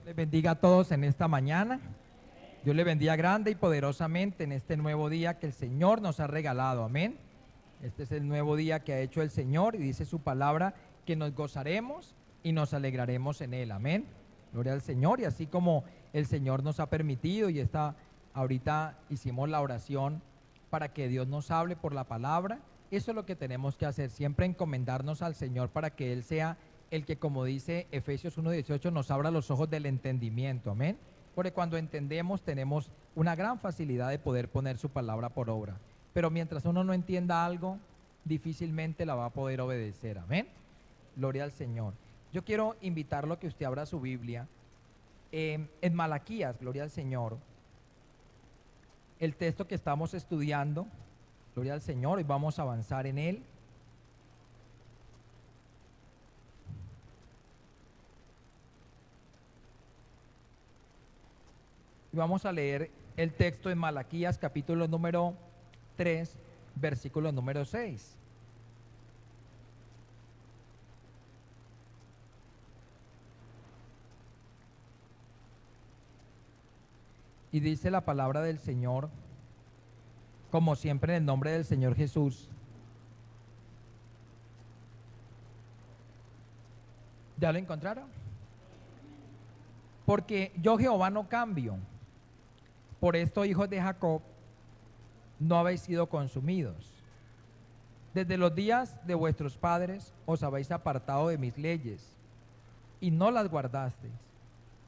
Les bendiga a todos en esta mañana. Dios les bendiga grande y poderosamente en este nuevo día que el Señor nos ha regalado. Amén. Este es el nuevo día que ha hecho el Señor y dice su palabra que nos gozaremos y nos alegraremos en él. Amén. Gloria al Señor. Y así como el Señor nos ha permitido y ahorita hicimos la oración para que Dios nos hable por la palabra, eso es lo que tenemos que hacer, siempre encomendarnos al Señor para que Él sea el que, como dice Efesios 1:18, nos abra los ojos del entendimiento. Amén. Porque cuando entendemos tenemos una gran facilidad de poder poner su palabra por obra. Pero mientras uno no entienda algo, difícilmente la va a poder obedecer. Amén. Gloria al Señor. Yo quiero invitarlo a que usted abra su Biblia en Malaquías, gloria al Señor. El texto que estamos estudiando, gloria al Señor, y vamos a avanzar en él. Y vamos a leer el texto de Malaquías, capítulo número 3, versículo número 6. Y dice la palabra del Señor, como siempre en el nombre del Señor Jesús. ¿Ya lo encontraron? Porque yo Jehová no cambio. Por esto, hijos de Jacob, no habéis sido consumidos. Desde los días de vuestros padres os habéis apartado de mis leyes y no las guardasteis.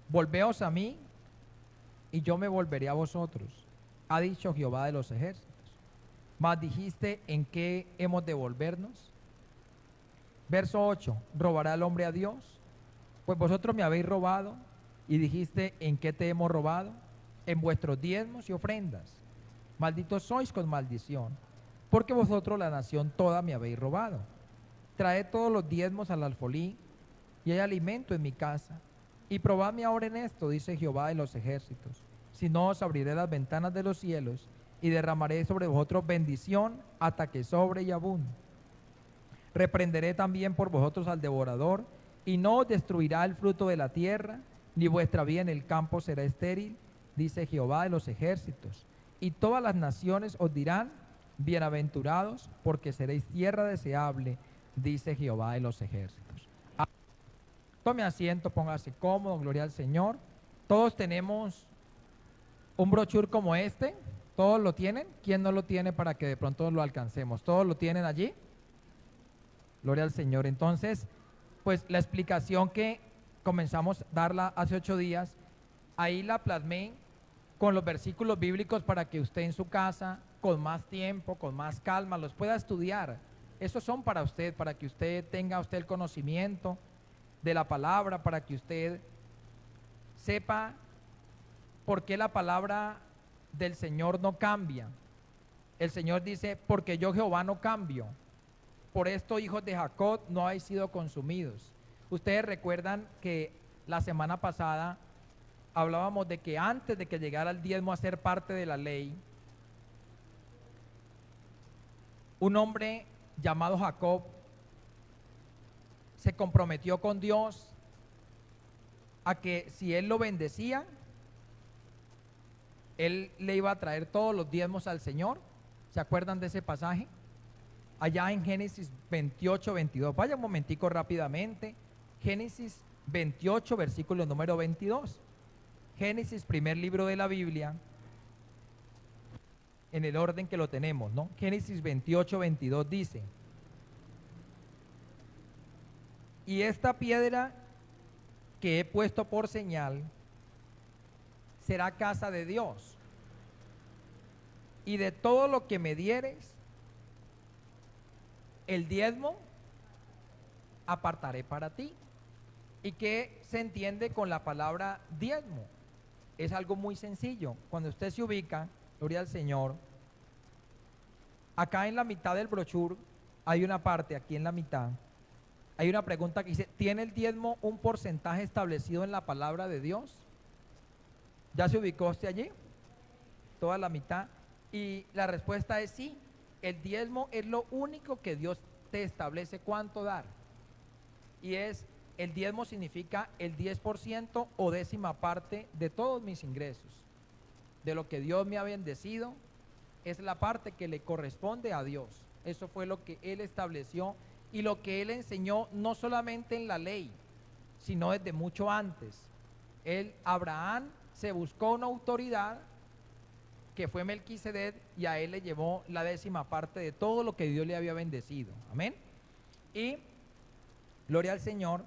Volveos a mí y yo me volveré a vosotros, ha dicho Jehová de los ejércitos. Mas dijiste, ¿en qué hemos de volvernos? Verso 8, ¿robará el hombre a Dios? Pues vosotros me habéis robado. Y dijiste, ¿en qué te hemos robado? En vuestros diezmos y ofrendas. Malditos sois con maldición, porque vosotros la nación toda me habéis robado. Traed todos los diezmos al alfolí, y hay alimento en mi casa. Y probadme ahora en esto, dice Jehová de los ejércitos. Si no, os abriré las ventanas de los cielos, y derramaré sobre vosotros bendición hasta que sobre y abunde. Reprenderé también por vosotros al devorador, y no os destruirá el fruto de la tierra, ni vuestra vida en el campo será estéril, dice Jehová de los ejércitos. Y todas las naciones os dirán, bienaventurados, porque seréis tierra deseable, dice Jehová de los ejércitos. Tome asiento, póngase cómodo, gloria al Señor. Todos tenemos un brochure como este, todos lo tienen. ¿Quién no lo tiene para que de pronto lo alcancemos? ¿Todos lo tienen allí? Gloria al Señor. Entonces, pues la explicación que comenzamos a darla hace 8 días, ahí la plasmé con los versículos bíblicos para que usted en su casa, con más tiempo, con más calma, los pueda estudiar. Esos son para usted, para que usted tenga el conocimiento de la palabra, para que usted sepa por qué la palabra del Señor no cambia. El Señor dice, porque yo Jehová no cambio. Por esto, hijos de Jacob, no habéis sido consumidos. Ustedes recuerdan que la semana pasada hablábamos de que antes de que llegara el diezmo a ser parte de la ley, un hombre llamado Jacob se comprometió con Dios a que si él lo bendecía, él le iba a traer todos los diezmos al Señor. ¿Se acuerdan de ese pasaje? Allá en Génesis 28, 22. Vaya un momentico rápidamente. Génesis 28, versículo número 22. Génesis, primer libro de la Biblia, en el orden que lo tenemos, ¿no? Génesis 28, 22 dice, y esta piedra que he puesto por señal será casa de Dios, y de todo lo que me dieres, el diezmo apartaré para ti. ¿Y qué se entiende con la palabra diezmo? Es algo muy sencillo. Cuando usted se ubica, gloria al Señor, acá en la mitad del brochure hay una parte, aquí en la mitad, hay una pregunta que dice, ¿tiene el diezmo un porcentaje establecido en la palabra de Dios? ¿Ya se ubicó usted allí? Toda la mitad. Y la respuesta es sí. El diezmo es lo único que Dios te establece cuánto dar. Y es El diezmo significa el 10% o décima parte de todos mis ingresos. De lo que Dios me ha bendecido, es la parte que le corresponde a Dios. Eso fue lo que Él estableció y lo que Él enseñó no solamente en la ley, sino desde mucho antes. Abraham se buscó una autoridad que fue Melquisedec y a él le llevó la décima parte de todo lo que Dios le había bendecido. Amén. Y gloria al Señor.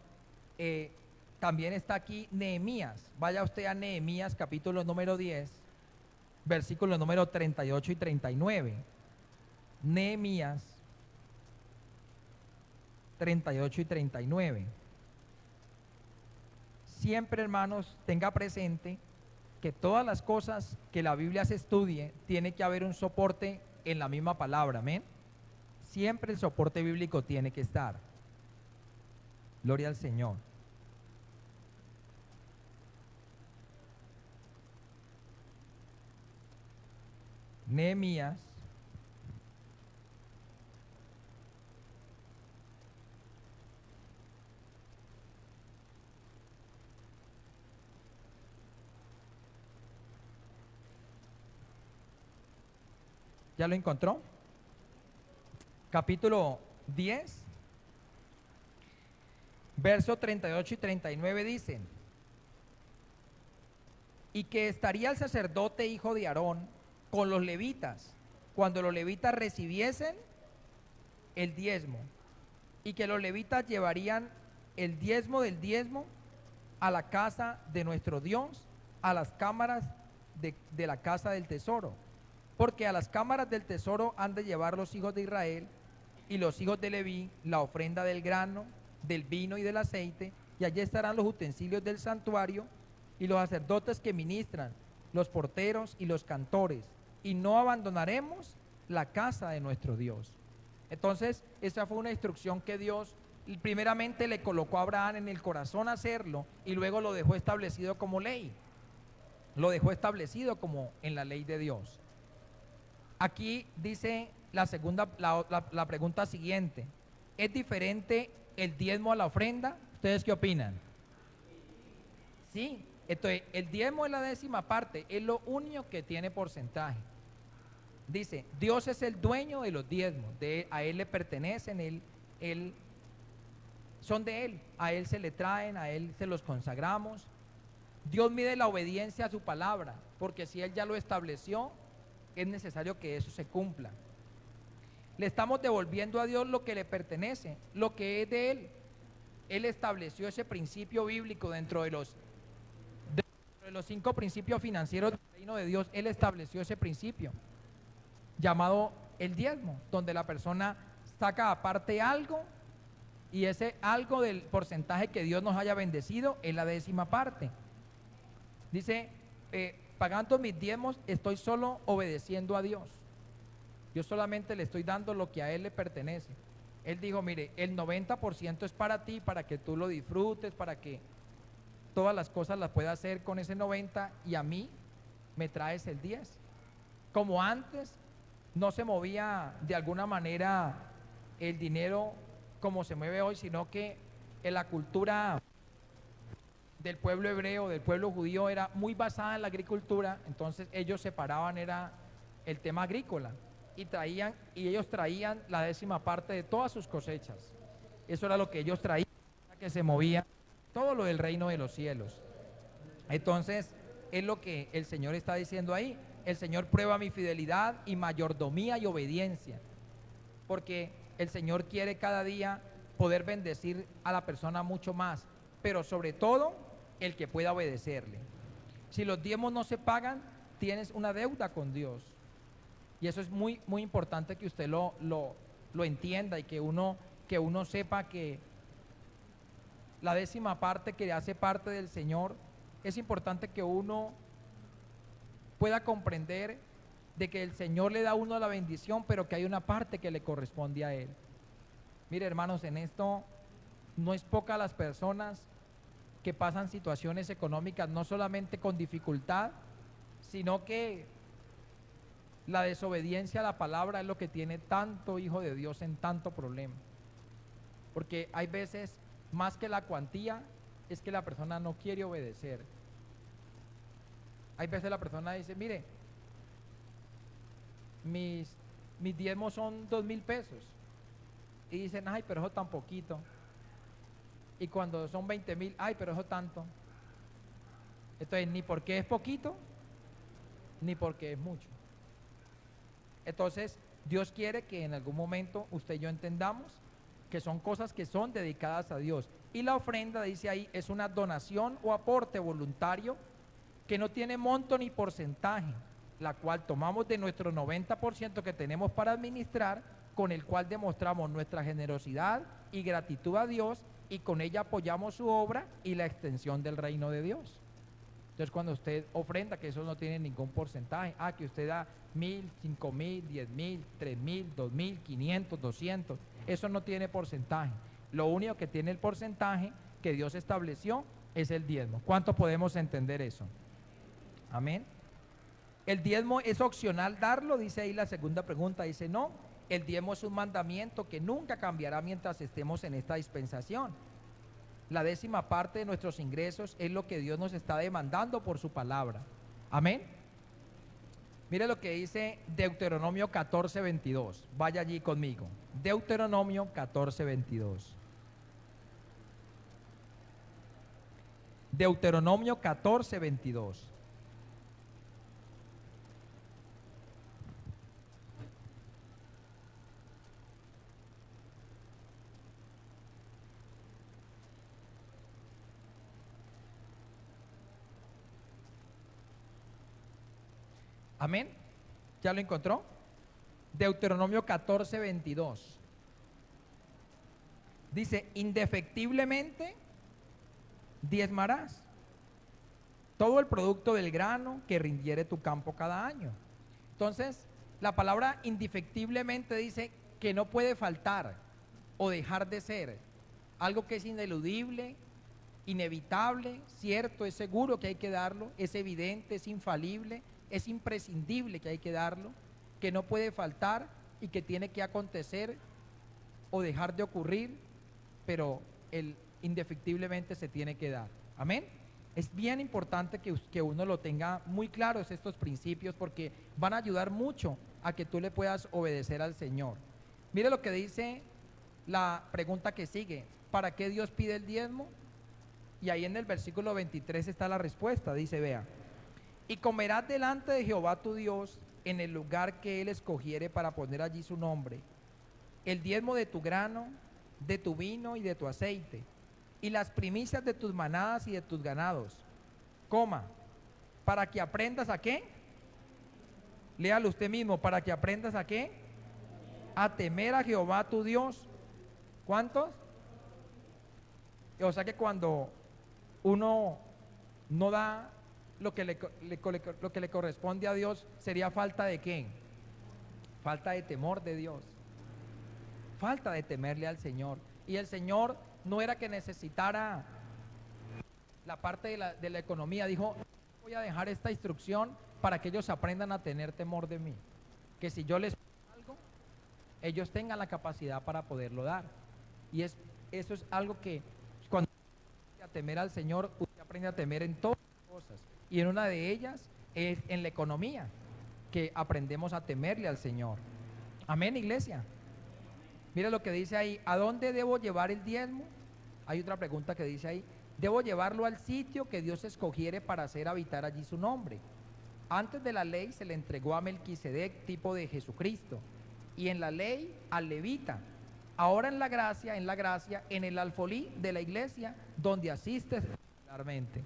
También está aquí Nehemías. Vaya usted a Nehemías capítulo número 10, versículos número 38 y 39. Nehemías 38 y 39. Siempre, hermanos, tenga presente que todas las cosas que la Biblia se estudie, tiene que haber un soporte en la misma palabra, amén. Siempre el soporte bíblico tiene que estar. Gloria al Señor. Nehemías ¿ya lo encontró? Capítulo 10, versos 38 y 39 dicen: y que estaría el sacerdote hijo de Aarón con los levitas, cuando los levitas recibiesen el diezmo, y que los levitas llevarían el diezmo del diezmo a la casa de nuestro Dios, a las cámaras de la casa del tesoro, porque a las cámaras del tesoro han de llevar los hijos de Israel y los hijos de Leví la ofrenda del grano, del vino y del aceite, y allí estarán los utensilios del santuario y los sacerdotes que ministran, los porteros y los cantores, y no abandonaremos la casa de nuestro Dios. Entonces, esa fue una instrucción que Dios primeramente le colocó a Abraham en el corazón hacerlo, y luego lo dejó establecido como ley. Lo dejó establecido como en la ley de Dios. Aquí dice la pregunta siguiente: ¿es diferente el diezmo a la ofrenda? ¿Ustedes qué opinan? Sí. Entonces, el diezmo es la décima parte, es lo único que tiene porcentaje. Dice, Dios es el dueño de los diezmos, a Él le pertenecen, son de Él, a Él se le traen, a Él se los consagramos. Dios mide la obediencia a su palabra, porque si Él ya lo estableció, es necesario que eso se cumpla. Le estamos devolviendo a Dios lo que le pertenece, lo que es de Él. Él estableció ese principio bíblico dentro de los 5 principios financieros del reino de Dios. Él estableció ese principio llamado el diezmo, donde la persona saca aparte algo, y ese algo del porcentaje que Dios nos haya bendecido es la décima parte. Dice, pagando mis diezmos, estoy solo obedeciendo a Dios. Yo solamente le estoy dando lo que a Él le pertenece. Él dijo, mire, el 90% es para ti, para que tú lo disfrutes, para que todas las cosas las puedas hacer con ese 90%, y a mí me traes el 10%. Como antes no se movía de alguna manera el dinero como se mueve hoy, sino que en la cultura del pueblo hebreo, del pueblo judío, era muy basada en la agricultura. Entonces ellos separaban, era el tema agrícola, y ellos traían la décima parte de todas sus cosechas. Eso era lo que ellos traían, que se movía todo lo del reino de los cielos. Entonces es lo que el Señor está diciendo ahí. El Señor prueba mi fidelidad y mayordomía y obediencia, porque el Señor quiere cada día poder bendecir a la persona mucho más, pero sobre todo el que pueda obedecerle. Si los diezmos no se pagan, tienes una deuda con Dios, y eso es muy, muy importante que usted lo entienda, y que uno sepa que la décima parte que hace parte del Señor, es importante que uno pueda comprender de que el Señor le da a uno la bendición, pero que hay una parte que le corresponde a Él. Mire, hermanos, en esto no es poca las personas que pasan situaciones económicas no solamente con dificultad, sino que la desobediencia a la palabra es lo que tiene tanto hijo de Dios en tanto problema. Porque hay veces más que la cuantía, es que la persona no quiere obedecer. Hay veces la persona dice, mire, mis diezmos son 2.000 pesos. Y dicen, ay, pero eso tan poquito. Y cuando son 20.000, ay, pero eso tanto. Entonces, ni porque es poquito, ni porque es mucho. Entonces, Dios quiere que en algún momento usted y yo entendamos que son cosas que son dedicadas a Dios. Y la ofrenda, dice ahí, es una donación o aporte voluntario que no tiene monto ni porcentaje, la cual tomamos de nuestro 90% que tenemos para administrar, con el cual demostramos nuestra generosidad y gratitud a Dios, y con ella apoyamos su obra y la extensión del reino de Dios. Entonces, cuando usted ofrenda, que eso no tiene ningún porcentaje, que usted da 1.000, 5.000, 10.000, 3.000, 2.000, 500, 200, eso no tiene porcentaje. Lo único que tiene el porcentaje que Dios estableció es el diezmo. ¿Cuánto podemos entender eso? Amén. El diezmo es opcional darlo, dice ahí la segunda pregunta, dice no, el diezmo es un mandamiento que nunca cambiará mientras estemos en esta dispensación. La 10ª parte de nuestros ingresos es lo que Dios nos está demandando por su palabra. Amén. Mire lo que dice Deuteronomio 14:22. Vaya allí conmigo. Deuteronomio 14:22. Deuteronomio 14:22. Amén. ¿Ya lo encontró? Deuteronomio 14:22. Dice, indefectiblemente diezmarás todo el producto del grano que rindiere tu campo cada año. Entonces, la palabra indefectiblemente dice que no puede faltar o dejar de ser algo que es ineludible, inevitable, cierto, es seguro que hay que darlo, es evidente, es infalible, es imprescindible que hay que darlo, que no puede faltar y que tiene que acontecer o dejar de ocurrir, pero indefectiblemente se tiene que dar. Amén. Es bien importante que uno lo tenga muy claros estos principios, porque van a ayudar mucho a que tú le puedas obedecer al Señor. Mire lo que dice la pregunta que sigue: ¿para qué Dios pide el diezmo? Y ahí en el versículo 23 está la respuesta. Dice, vea: y comerás delante de Jehová tu Dios en el lugar que Él escogiere para poner allí su nombre, el diezmo de tu grano, de tu vino y de tu aceite, y las primicias de tus manadas y de tus ganados, para que aprendas ¿a qué? Léalo usted mismo. ¿Para que aprendas a qué? A temer a Jehová tu Dios. ¿Cuántos? O sea que cuando uno no da lo que le corresponde a Dios, sería falta de ¿qué? Falta de temor de Dios, falta de temerle al Señor. Y el Señor no era que necesitara la parte de la economía. Dijo, voy a dejar esta instrucción para que ellos aprendan a tener temor de mí, que si yo les pido algo, ellos tengan la capacidad para poderlo dar. Y eso es algo que cuando usted aprende a temer al Señor, usted aprende a temer en todas las cosas, y en una de ellas es en la economía, que aprendemos a temerle al Señor. Amén, iglesia. Mira lo que dice ahí: ¿a dónde debo llevar el diezmo? Hay otra pregunta que dice ahí: debo llevarlo al sitio que Dios escogiere para hacer habitar allí su nombre. Antes de la ley se le entregó a Melquisedec, tipo de Jesucristo, y en la ley al levita. Ahora en la gracia, en el alfolí de la iglesia, donde asistes regularmente.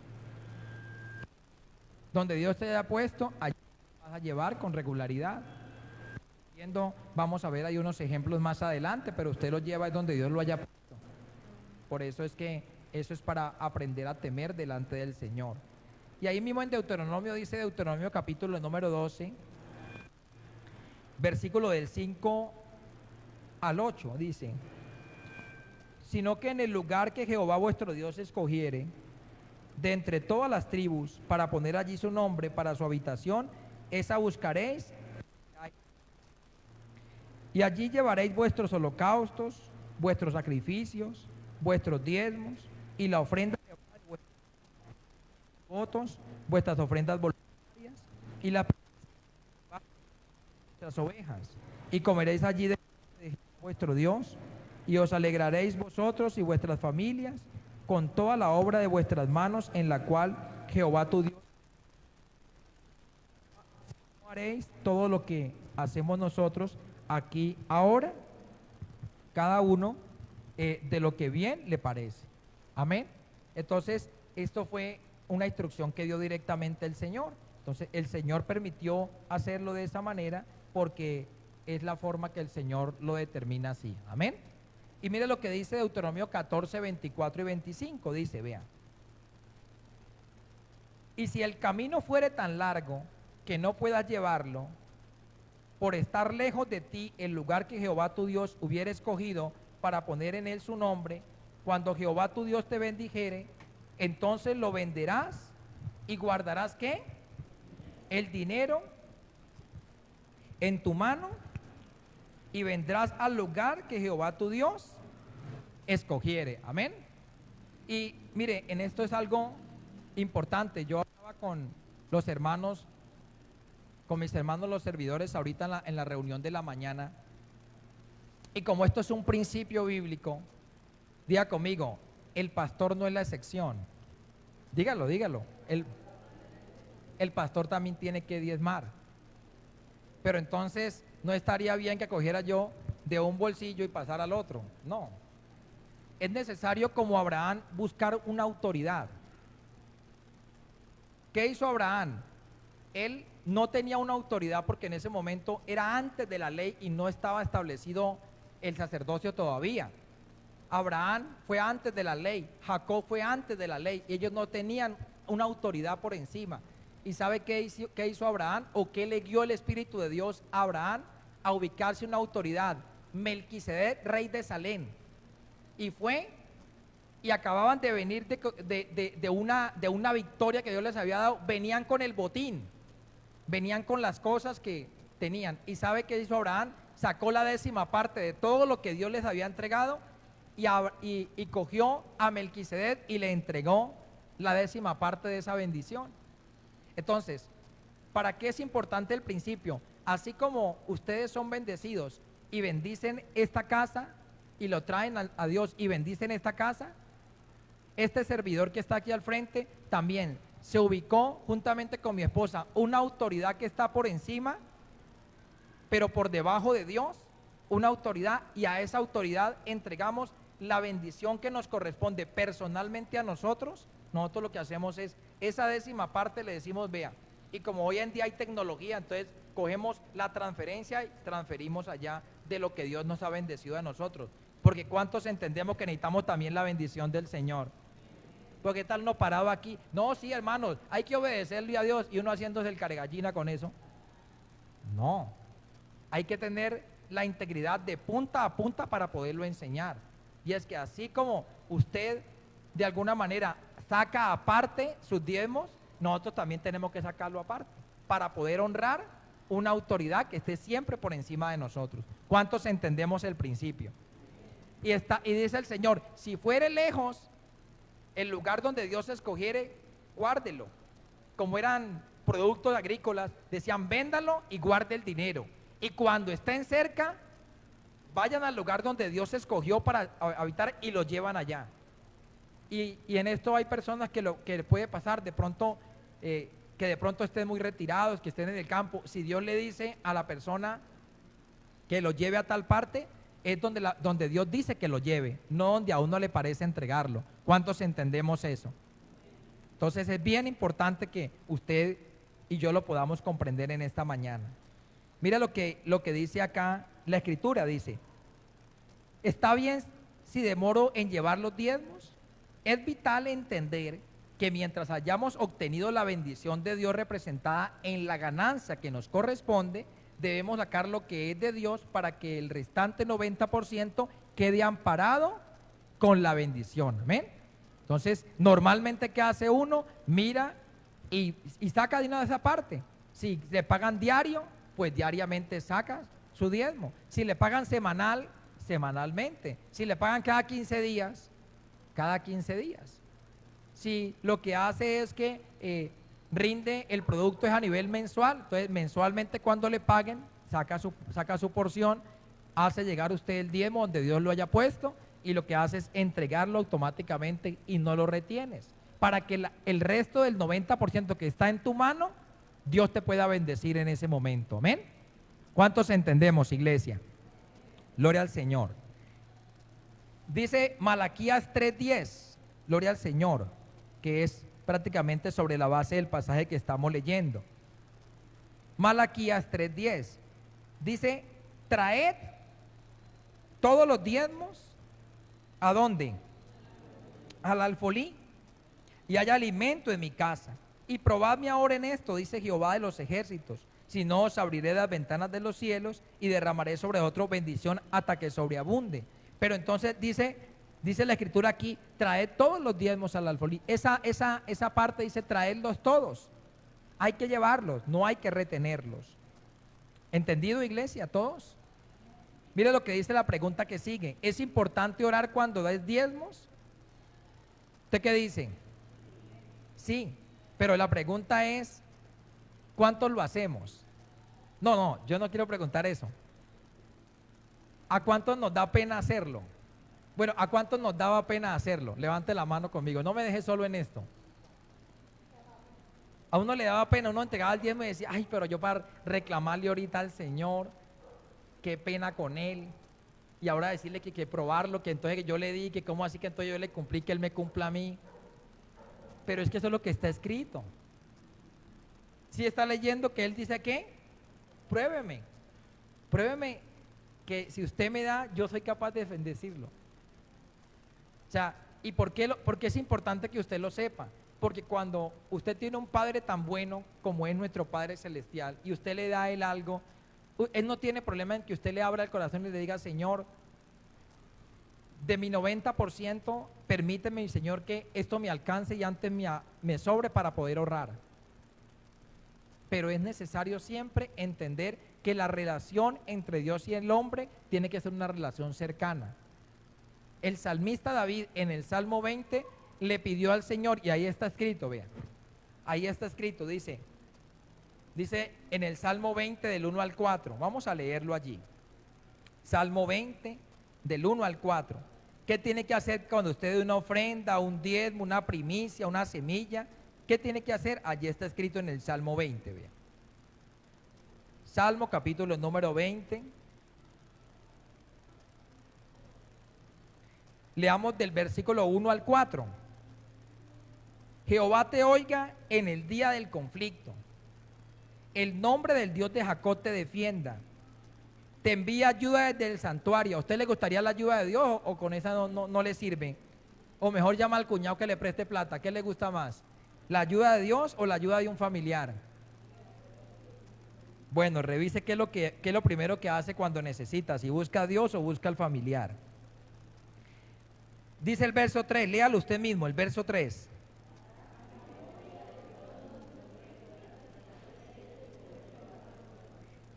Donde Dios te haya puesto, allí vas a llevar con regularidad. Vamos a ver ahí unos ejemplos más adelante, pero usted lo lleva donde Dios lo haya puesto. Por eso es que eso es para aprender a temer delante del Señor. Y ahí mismo en Deuteronomio dice, Deuteronomio capítulo número 12, versículo del 5 al 8, dice: sino que en el lugar que Jehová vuestro Dios escogiere de entre todas las tribus para poner allí su nombre para su habitación, esa buscaréis, y allí llevaréis vuestros holocaustos, vuestros sacrificios, vuestros diezmos y la ofrenda de vuestros votos, vuestras ofrendas voluntarias y la vuestras ovejas, y comeréis allí de vuestro Dios, y os alegraréis vosotros y vuestras familias con toda la obra de vuestras manos en la cual Jehová tu Dios. No haréis todo lo que hacemos nosotros aquí ahora, cada uno de lo que bien le parece. Amén. Entonces, esto fue una instrucción que dio directamente el Señor. Entonces, el Señor permitió hacerlo de esa manera porque es la forma que el Señor lo determina así. Amén. Y mire lo que dice Deuteronomio 14, 24 y 25. Dice, vean. Y si el camino fuere tan largo que no puedas llevarlo, por estar lejos de ti el lugar que Jehová tu Dios hubiera escogido para poner en él su nombre, cuando Jehová tu Dios te bendijere, entonces lo venderás y guardarás ¿qué? El dinero en tu mano y vendrás al lugar que Jehová tu Dios escogiere. Amén. Y mire, en esto es algo importante. Yo hablaba con los hermanos, con mis hermanos los servidores ahorita en la reunión de la mañana, y como esto es un principio bíblico, diga conmigo, el pastor no es la excepción. Dígalo, dígalo. El pastor también tiene que diezmar. Pero entonces no estaría bien que cogiera yo de un bolsillo y pasara al otro. No. Es necesario, como Abraham, buscar una autoridad. ¿Qué hizo Abraham? Él no tenía una autoridad porque en ese momento era antes de la ley y no estaba establecido el sacerdocio todavía. Abraham fue antes de la ley, Jacob fue antes de la ley, y ellos no tenían una autoridad por encima. ¿Y sabe qué hizo Abraham? ¿O qué le guió el Espíritu de Dios a Abraham a ubicarse una autoridad? Melquisedec, rey de Salem. Y fue, y acababan de venir de una victoria que Dios les había dado, venían con el botín, venían con las cosas que tenían. ¿Y sabe qué hizo Abraham? Sacó la 10ª parte de todo lo que Dios les había entregado y cogió a Melquisedec y le entregó la 10ª parte de esa bendición. Entonces, ¿para qué es importante el principio? Así como ustedes son bendecidos y bendicen esta casa y lo traen a Dios y bendicen esta casa, este servidor que está aquí al frente también se ubicó juntamente con mi esposa una autoridad que está por encima, pero por debajo de Dios, una autoridad, y a esa autoridad entregamos la bendición que nos corresponde personalmente a nosotros. Nosotros lo que hacemos es, esa 10ª parte le decimos, vea, y como hoy en día hay tecnología, entonces cogemos la transferencia y transferimos allá de lo que Dios nos ha bendecido a nosotros, porque ¿cuántos entendemos que necesitamos también la bendición del Señor? Porque tal no parado aquí, no, sí hermanos, hay que obedecerle a Dios, y uno haciéndose el caregallina con eso. No, hay que tener la integridad de punta a punta para poderlo enseñar. Y es que así como usted de alguna manera saca aparte sus diezmos, nosotros también tenemos que sacarlo aparte para poder honrar una autoridad que esté siempre por encima de nosotros. ¿Cuántos entendemos el principio? Y dice el Señor, si fuere lejos el lugar donde Dios escogiere, guárdelo. Como eran productos agrícolas, decían véndalo y guarde el dinero. Y cuando estén cerca, vayan al lugar donde Dios escogió para habitar y lo llevan allá. Y en esto hay personas que puede pasar de pronto, que de pronto estén muy retirados, que estén en el campo. Si Dios le dice a la persona que lo lleve a tal parte, es donde Dios dice que lo lleve, no donde a uno le parece entregarlo. ¿Cuántos entendemos eso? Entonces es bien importante que usted y yo lo podamos comprender en esta mañana. Mira lo que dice acá la Escritura, dice, ¿está bien si demoro en llevar los diezmos? Es vital entender que mientras hayamos obtenido la bendición de Dios representada en la ganancia que nos corresponde, debemos sacar lo que es de Dios para que el restante 90% quede amparado con la bendición. Amén. Entonces, normalmente, ¿qué hace uno? Mira y saca dinero de esa parte. Si le pagan diario, pues diariamente saca su diezmo. Si le pagan semanalmente. Si le pagan cada 15 días, cada 15 días. Si lo que hace es que rinde, el producto es a nivel mensual, entonces mensualmente cuando le paguen, saca su porción, hace llegar usted el diezmo donde Dios lo haya puesto y lo que hace es entregarlo automáticamente y no lo retienes, para que el resto del 90% que está en tu mano, Dios te pueda bendecir en ese momento. Amén. ¿Cuántos entendemos, iglesia? Gloria al Señor. Dice Malaquías 3:10, gloria al Señor, que es prácticamente sobre la base del pasaje que estamos leyendo. Malaquías 3:10 dice: traed todos los diezmos, ¿a dónde? Al alfolí, y haya alimento en mi casa. Y probadme ahora en esto, dice Jehová de los ejércitos, si no os abriré las ventanas de los cielos y derramaré sobre vosotros bendición hasta que sobreabunde. Pero entonces dice la escritura aquí: traed todos los diezmos al alfolí. Esa parte dice traedlos todos. Hay que llevarlos, no hay que retenerlos. ¿Entendido, iglesia? ¿Todos? Mire lo que dice la pregunta que sigue: ¿es importante orar cuando das diezmos? ¿Usted qué dice? Sí, pero la pregunta es: ¿cuántos lo hacemos? No, yo no quiero preguntar eso. ¿A cuántos nos da pena hacerlo? Bueno, ¿a cuántos nos daba pena hacerlo? Levante la mano conmigo, no me deje solo en esto. A uno le daba pena, uno entregaba el diezmo y decía: ay, pero yo para reclamarle ahorita al Señor, qué pena con Él, y ahora decirle que hay que probarlo, que entonces yo le di, que cómo así que entonces yo le cumplí, que Él me cumpla a mí. Pero es que eso es lo que está escrito. Si está leyendo que Él dice que pruébeme que si usted me da, yo soy capaz de bendecirlo. O sea, ¿y por qué es importante que usted lo sepa? Porque cuando usted tiene un Padre tan bueno como es nuestro Padre Celestial y usted le da a Él algo, Él no tiene problema en que usted le abra el corazón y le diga: Señor, de mi 90%, permíteme, Señor, que esto me alcance y antes me sobre para poder ahorrar. Pero es necesario siempre entender que la relación entre Dios y el hombre tiene que ser una relación cercana. El salmista David en el Salmo 20 le pidió al Señor, y ahí está escrito, vean, ahí está escrito, dice en el Salmo 20 del 1 al 4, vamos a leerlo allí. Salmo 20 del 1 al 4. ¿Qué tiene que hacer cuando usted dé una ofrenda, un diezmo, una primicia, una semilla? ¿Qué tiene que hacer? Allí está escrito en el Salmo 20, vean. Salmo capítulo número 20. Leamos del versículo 1 al 4. Jehová te oiga en el día del conflicto. El nombre del Dios de Jacob te defienda. Te envía ayuda desde el santuario. ¿A usted le gustaría la ayuda de Dios o con esa no le sirve? O mejor llama al cuñado que le preste plata. ¿Qué le gusta más? ¿La ayuda de Dios o la ayuda de un familiar? Bueno, revise qué es lo primero que hace cuando necesita, si busca a Dios o busca al familiar. Dice el verso 3, léalo usted mismo, el verso 3.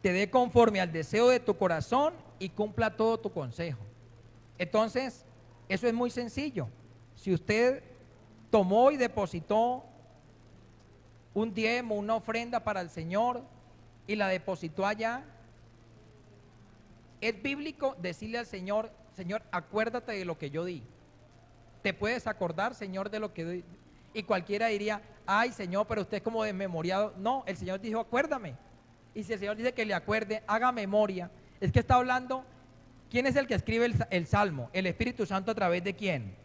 Te dé conforme al deseo de tu corazón y cumpla todo tu consejo. Entonces, eso es muy sencillo. Si usted tomó y depositó un diezmo, una ofrenda para el Señor y la depositó allá, es bíblico decirle al Señor: Señor, acuérdate de lo que yo di. ¿Te puedes acordar, Señor, de lo que di? Y cualquiera diría: ay, Señor, pero usted es como desmemoriado. No, el Señor dijo: acuérdame. Y si el Señor dice que le acuerde, haga memoria. Es que está hablando, ¿quién es el que escribe el Salmo? El Espíritu Santo, ¿a través de quién?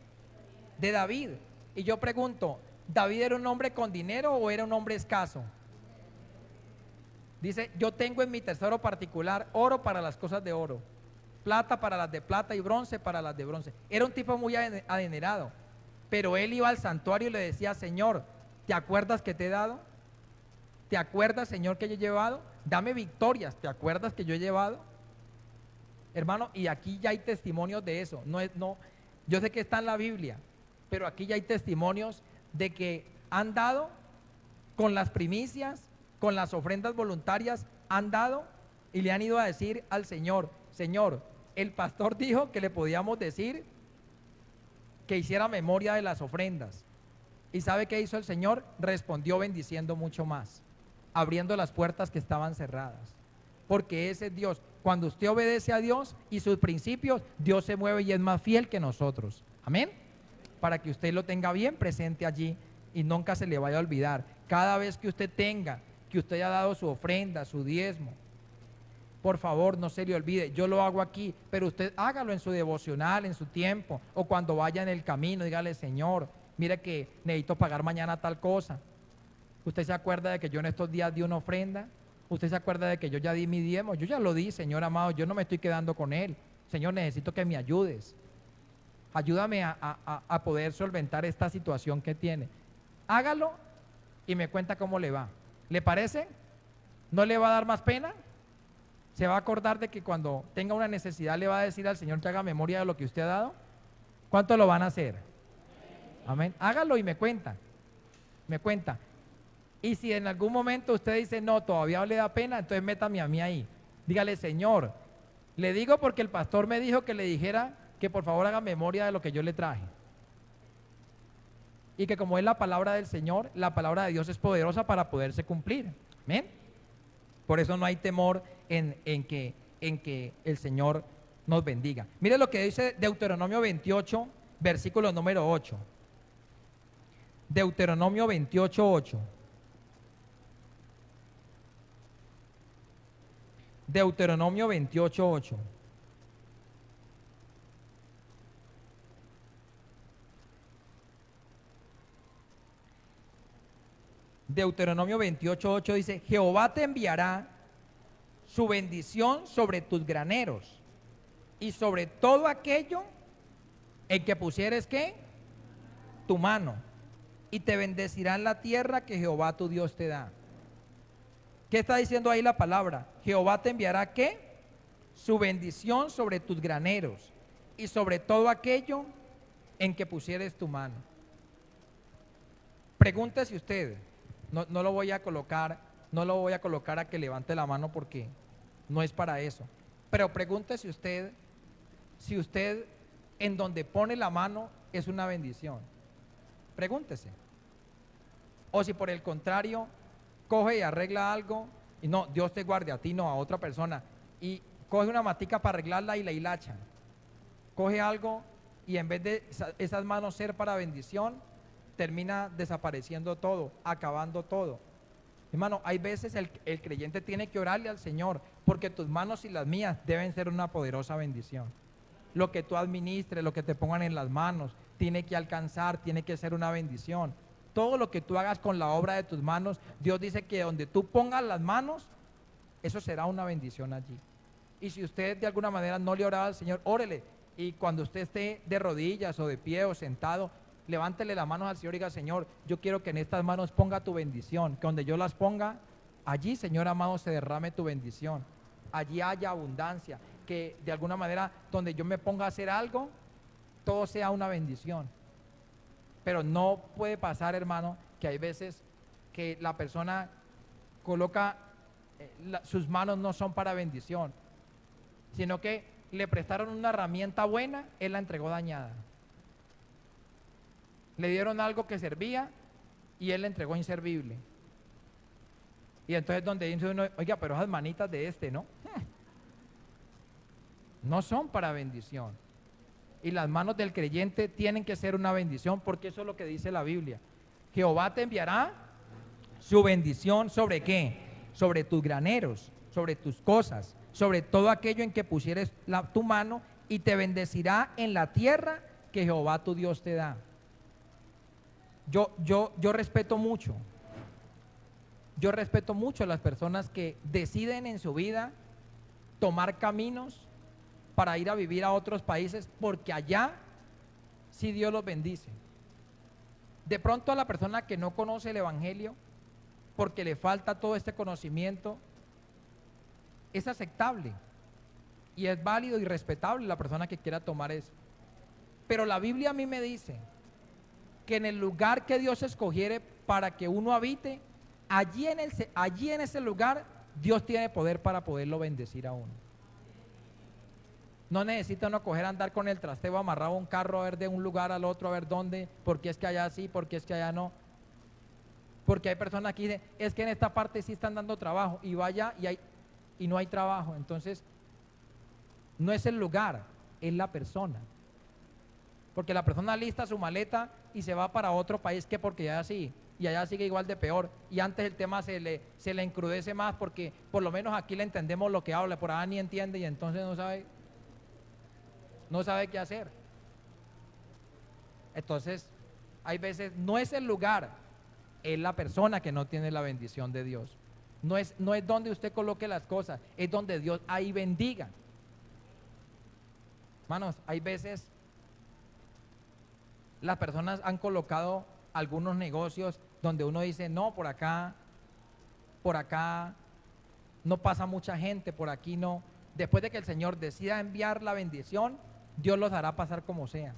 De David. Y yo pregunto, ¿David era un hombre con dinero o era un hombre escaso? Dice: yo tengo en mi tesoro particular oro para las cosas de oro, plata para las de plata y bronce para las de bronce. Era un tipo muy adinerado, pero él iba al santuario y le decía: Señor, ¿te acuerdas que te he dado? ¿Te acuerdas, Señor, que yo he llevado? Dame victorias, ¿te acuerdas que yo he llevado? Hermano, y aquí ya hay testimonios de eso. Yo sé que está en la Biblia, pero aquí ya hay testimonios de que han dado con las primicias, con las ofrendas voluntarias, han dado y le han ido a decir al Señor: Señor, el pastor dijo que le podíamos decir que hiciera memoria de las ofrendas. ¿Y sabe qué hizo el Señor? Respondió bendiciendo mucho más, abriendo las puertas que estaban cerradas. Porque ese es Dios. Cuando usted obedece a Dios y sus principios, Dios se mueve y es más fiel que nosotros. Amén. Para que usted lo tenga bien presente allí y nunca se le vaya a olvidar. Cada vez que usted tenga, que usted haya dado su ofrenda, su diezmo, por favor, no se le olvide. Yo lo hago aquí, pero usted hágalo en su devocional, en su tiempo, o cuando vaya en el camino, dígale: Señor, mire que necesito pagar mañana tal cosa. ¿Usted se acuerda de que yo en estos días di una ofrenda? ¿Usted se acuerda de que yo ya di mi diezmo? Yo ya lo di, Señor amado, yo no me estoy quedando con él. Señor, necesito que me ayudes. Ayúdame a poder solventar esta situación que tiene. Hágalo y me cuenta cómo le va. ¿Le parece? ¿No le va a dar más pena? ¿Se va a acordar de que cuando tenga una necesidad le va a decir al Señor que haga memoria de lo que usted ha dado? ¿Cuánto lo van a hacer? Amén. Hágalo y me cuenta. Me cuenta. Y si en algún momento usted dice: no, todavía le da pena, entonces métame a mí ahí. Dígale: Señor, le digo porque el pastor me dijo que le dijera que por favor haga memoria de lo que yo le traje. Y que como es la palabra del Señor, la palabra de Dios es poderosa para poderse cumplir. Amén. Por eso no hay temor en que el Señor nos bendiga. Mire lo que dice Deuteronomio 28, versículo número 8. Deuteronomio 28, 8. Deuteronomio 28, 8. Deuteronomio 28, 8 dice: Jehová te enviará su bendición sobre tus graneros y sobre todo aquello en que pusieres ¿qué? Tu mano, y te bendecirá en la tierra que Jehová tu Dios te da. ¿Qué está diciendo ahí la palabra? Jehová te enviará ¿qué? Su bendición sobre tus graneros y sobre todo aquello en que pusieres tu mano. Pregúntese usted, no lo voy a colocar, no lo voy a colocar a que levante la mano porque no es para eso. Pero pregúntese usted si usted en donde pone la mano es una bendición. Pregúntese. O si por el contrario coge y arregla algo y no, Dios te guarde a ti, no, a otra persona, y coge una matica para arreglarla y la hilacha. Coge algo y en vez de esas manos ser para bendición, termina desapareciendo todo, acabando todo. Hermano, hay veces el creyente tiene que orarle al Señor, porque tus manos y las mías deben ser una poderosa bendición. Lo que tú administres, lo que te pongan en las manos, tiene que alcanzar, tiene que ser una bendición. Todo lo que tú hagas con la obra de tus manos, Dios dice que donde tú pongas las manos, eso será una bendición allí. Y si usted de alguna manera no le oraba al Señor, órele. Y cuando usted esté de rodillas o de pie o sentado, levántele las manos al Señor y diga: Señor, yo quiero que en estas manos ponga tu bendición, que donde yo las ponga, allí, Señor amado, se derrame tu bendición, allí haya abundancia, que de alguna manera donde yo me ponga a hacer algo, todo sea una bendición. Pero no puede pasar, hermano, que hay veces que la persona coloca, sus manos no son para bendición, sino que le prestaron una herramienta buena, él la entregó dañada. Le dieron algo que servía y él le entregó inservible. Y entonces donde dice uno: oiga, pero esas manitas de este, ¿no? No son para bendición. Y las manos del creyente tienen que ser una bendición, porque eso es lo que dice la Biblia. Jehová te enviará su bendición ¿sobre qué? Sobre tus graneros, sobre tus cosas, sobre todo aquello en que pusieres tu mano, y te bendecirá en la tierra que Jehová tu Dios te da. Yo respeto mucho. Yo respeto mucho a las personas que deciden en su vida tomar caminos para ir a vivir a otros países, porque allá sí Dios los bendice. De pronto a la persona que no conoce el Evangelio, porque le falta todo este conocimiento, es aceptable y es válido y respetable la persona que quiera tomar eso. Pero la Biblia a mí me dice que en el lugar que Dios escogiere para que uno habite, allí en ese lugar Dios tiene poder para poderlo bendecir a uno. No necesita uno coger a andar con el trasteo amarrado a un carro a ver de un lugar al otro, a ver dónde, porque es que allá sí, porque es que allá no. Porque hay personas que dicen, es que en esta parte sí están dando trabajo, y vaya y no hay trabajo. Entonces, no es el lugar, es la persona. Porque la persona lista su maleta y se va para otro país que porque allá sí, y allá sigue igual de peor. Y antes el tema se le encrudece más porque por lo menos aquí le entendemos lo que habla, por allá ni entiende y entonces no sabe qué hacer. Entonces, hay veces, no es el lugar, es la persona que no tiene la bendición de Dios. No es donde usted coloque las cosas, es donde Dios ahí bendiga. Hermanos, hay veces las personas han colocado algunos negocios donde uno dice, no, por acá no pasa mucha gente, por aquí no. Después de que el Señor decida enviar la bendición, Dios los hará pasar como sea.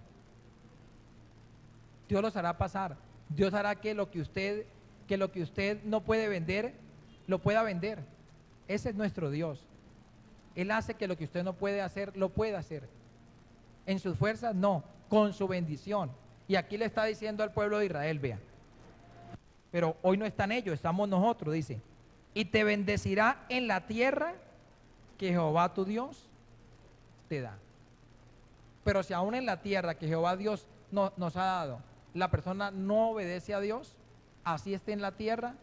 Dios los hará pasar. Dios hará que lo que usted no puede vender, lo pueda vender. Ese es nuestro Dios. Él hace que lo que usted no puede hacer, lo pueda hacer. En sus fuerzas, no, con su bendición. Y aquí le está diciendo al pueblo de Israel, vea. Pero hoy no están ellos, estamos nosotros, dice. Y te bendecirá en la tierra que Jehová tu Dios te da. Pero si aún en la tierra que Jehová Dios nos ha dado, la persona no obedece a Dios, así esté en la tierra,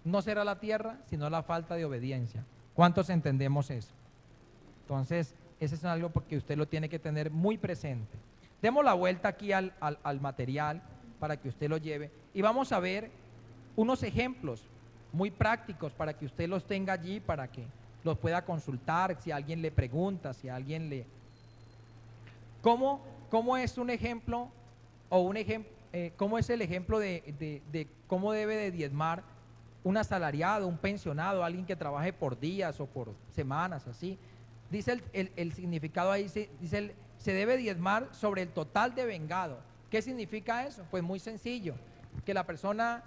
no será la tierra, sino la falta de obediencia. ¿Cuántos entendemos eso? Entonces, ese es algo porque usted lo tiene que tener muy presente. Demos la vuelta aquí al material para que usted lo lleve y vamos a ver unos ejemplos muy prácticos para que usted los tenga allí, para que los pueda consultar, si alguien le pregunta, si alguien le... ¿Cómo es un ejemplo o cómo es el ejemplo de cómo debe de diezmar un asalariado, un pensionado, alguien que trabaje por días o por semanas, así? Dice el significado ahí, dice se debe diezmar sobre el total de vengado. ¿Qué significa eso? Pues muy sencillo, que la persona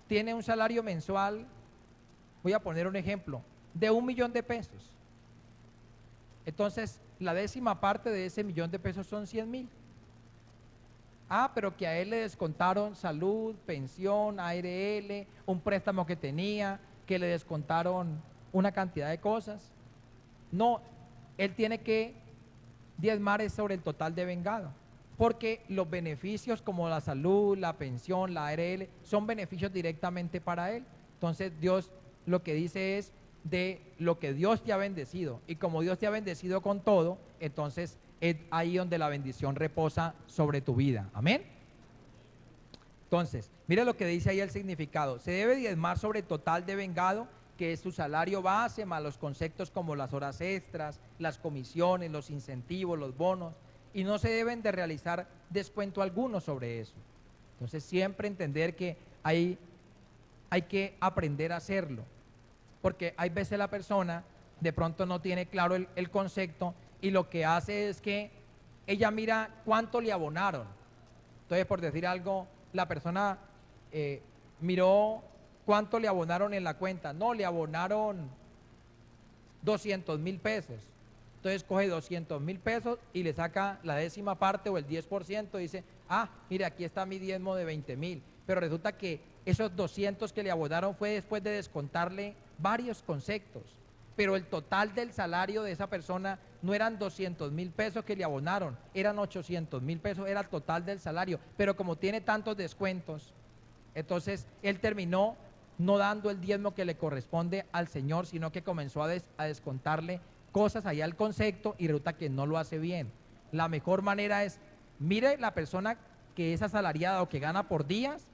tiene un salario mensual, voy a poner un ejemplo, de 1.000.000 de pesos. Entonces, la décima parte de ese 1.000.000 de pesos son 100.000. Ah, pero que a él le descontaron salud, pensión, ARL, un préstamo que tenía, que le descontaron una cantidad de cosas. No, él tiene que diezmar es sobre el total de vengado, porque los beneficios como la salud, la pensión, la ARL, son beneficios directamente para él. Entonces Dios lo que dice es de lo que Dios te ha bendecido, y como Dios te ha bendecido con todo, entonces es ahí donde la bendición reposa sobre tu vida. Amén. Entonces, mire lo que dice ahí el significado. Se debe diezmar sobre el total de vengado, que es su salario base, más los conceptos como las horas extras, las comisiones, los incentivos, los bonos, y no se deben de realizar descuento alguno sobre eso. Entonces siempre entender que hay que aprender a hacerlo, porque hay veces la persona de pronto no tiene claro el concepto y lo que hace es que ella mira cuánto le abonaron. Entonces, por decir algo, la persona miró cuánto le abonaron en la cuenta. No, le abonaron 200.000 pesos. Entonces coge 200.000 pesos y le saca la décima parte o el 10%, dice, ah, mire, aquí está mi diezmo de 20.000. Pero resulta que esos 200 que le abonaron fue después de descontarle varios conceptos. Pero el total del salario de esa persona no eran 200.000 pesos que le abonaron, eran 800.000 pesos, era el total del salario. Pero como tiene tantos descuentos, entonces él terminó no dando el diezmo que le corresponde al Señor, sino que comenzó a descontarle cosas allá al concepto y resulta que no lo hace bien. La mejor manera es, mire la persona que es asalariada o que gana por días,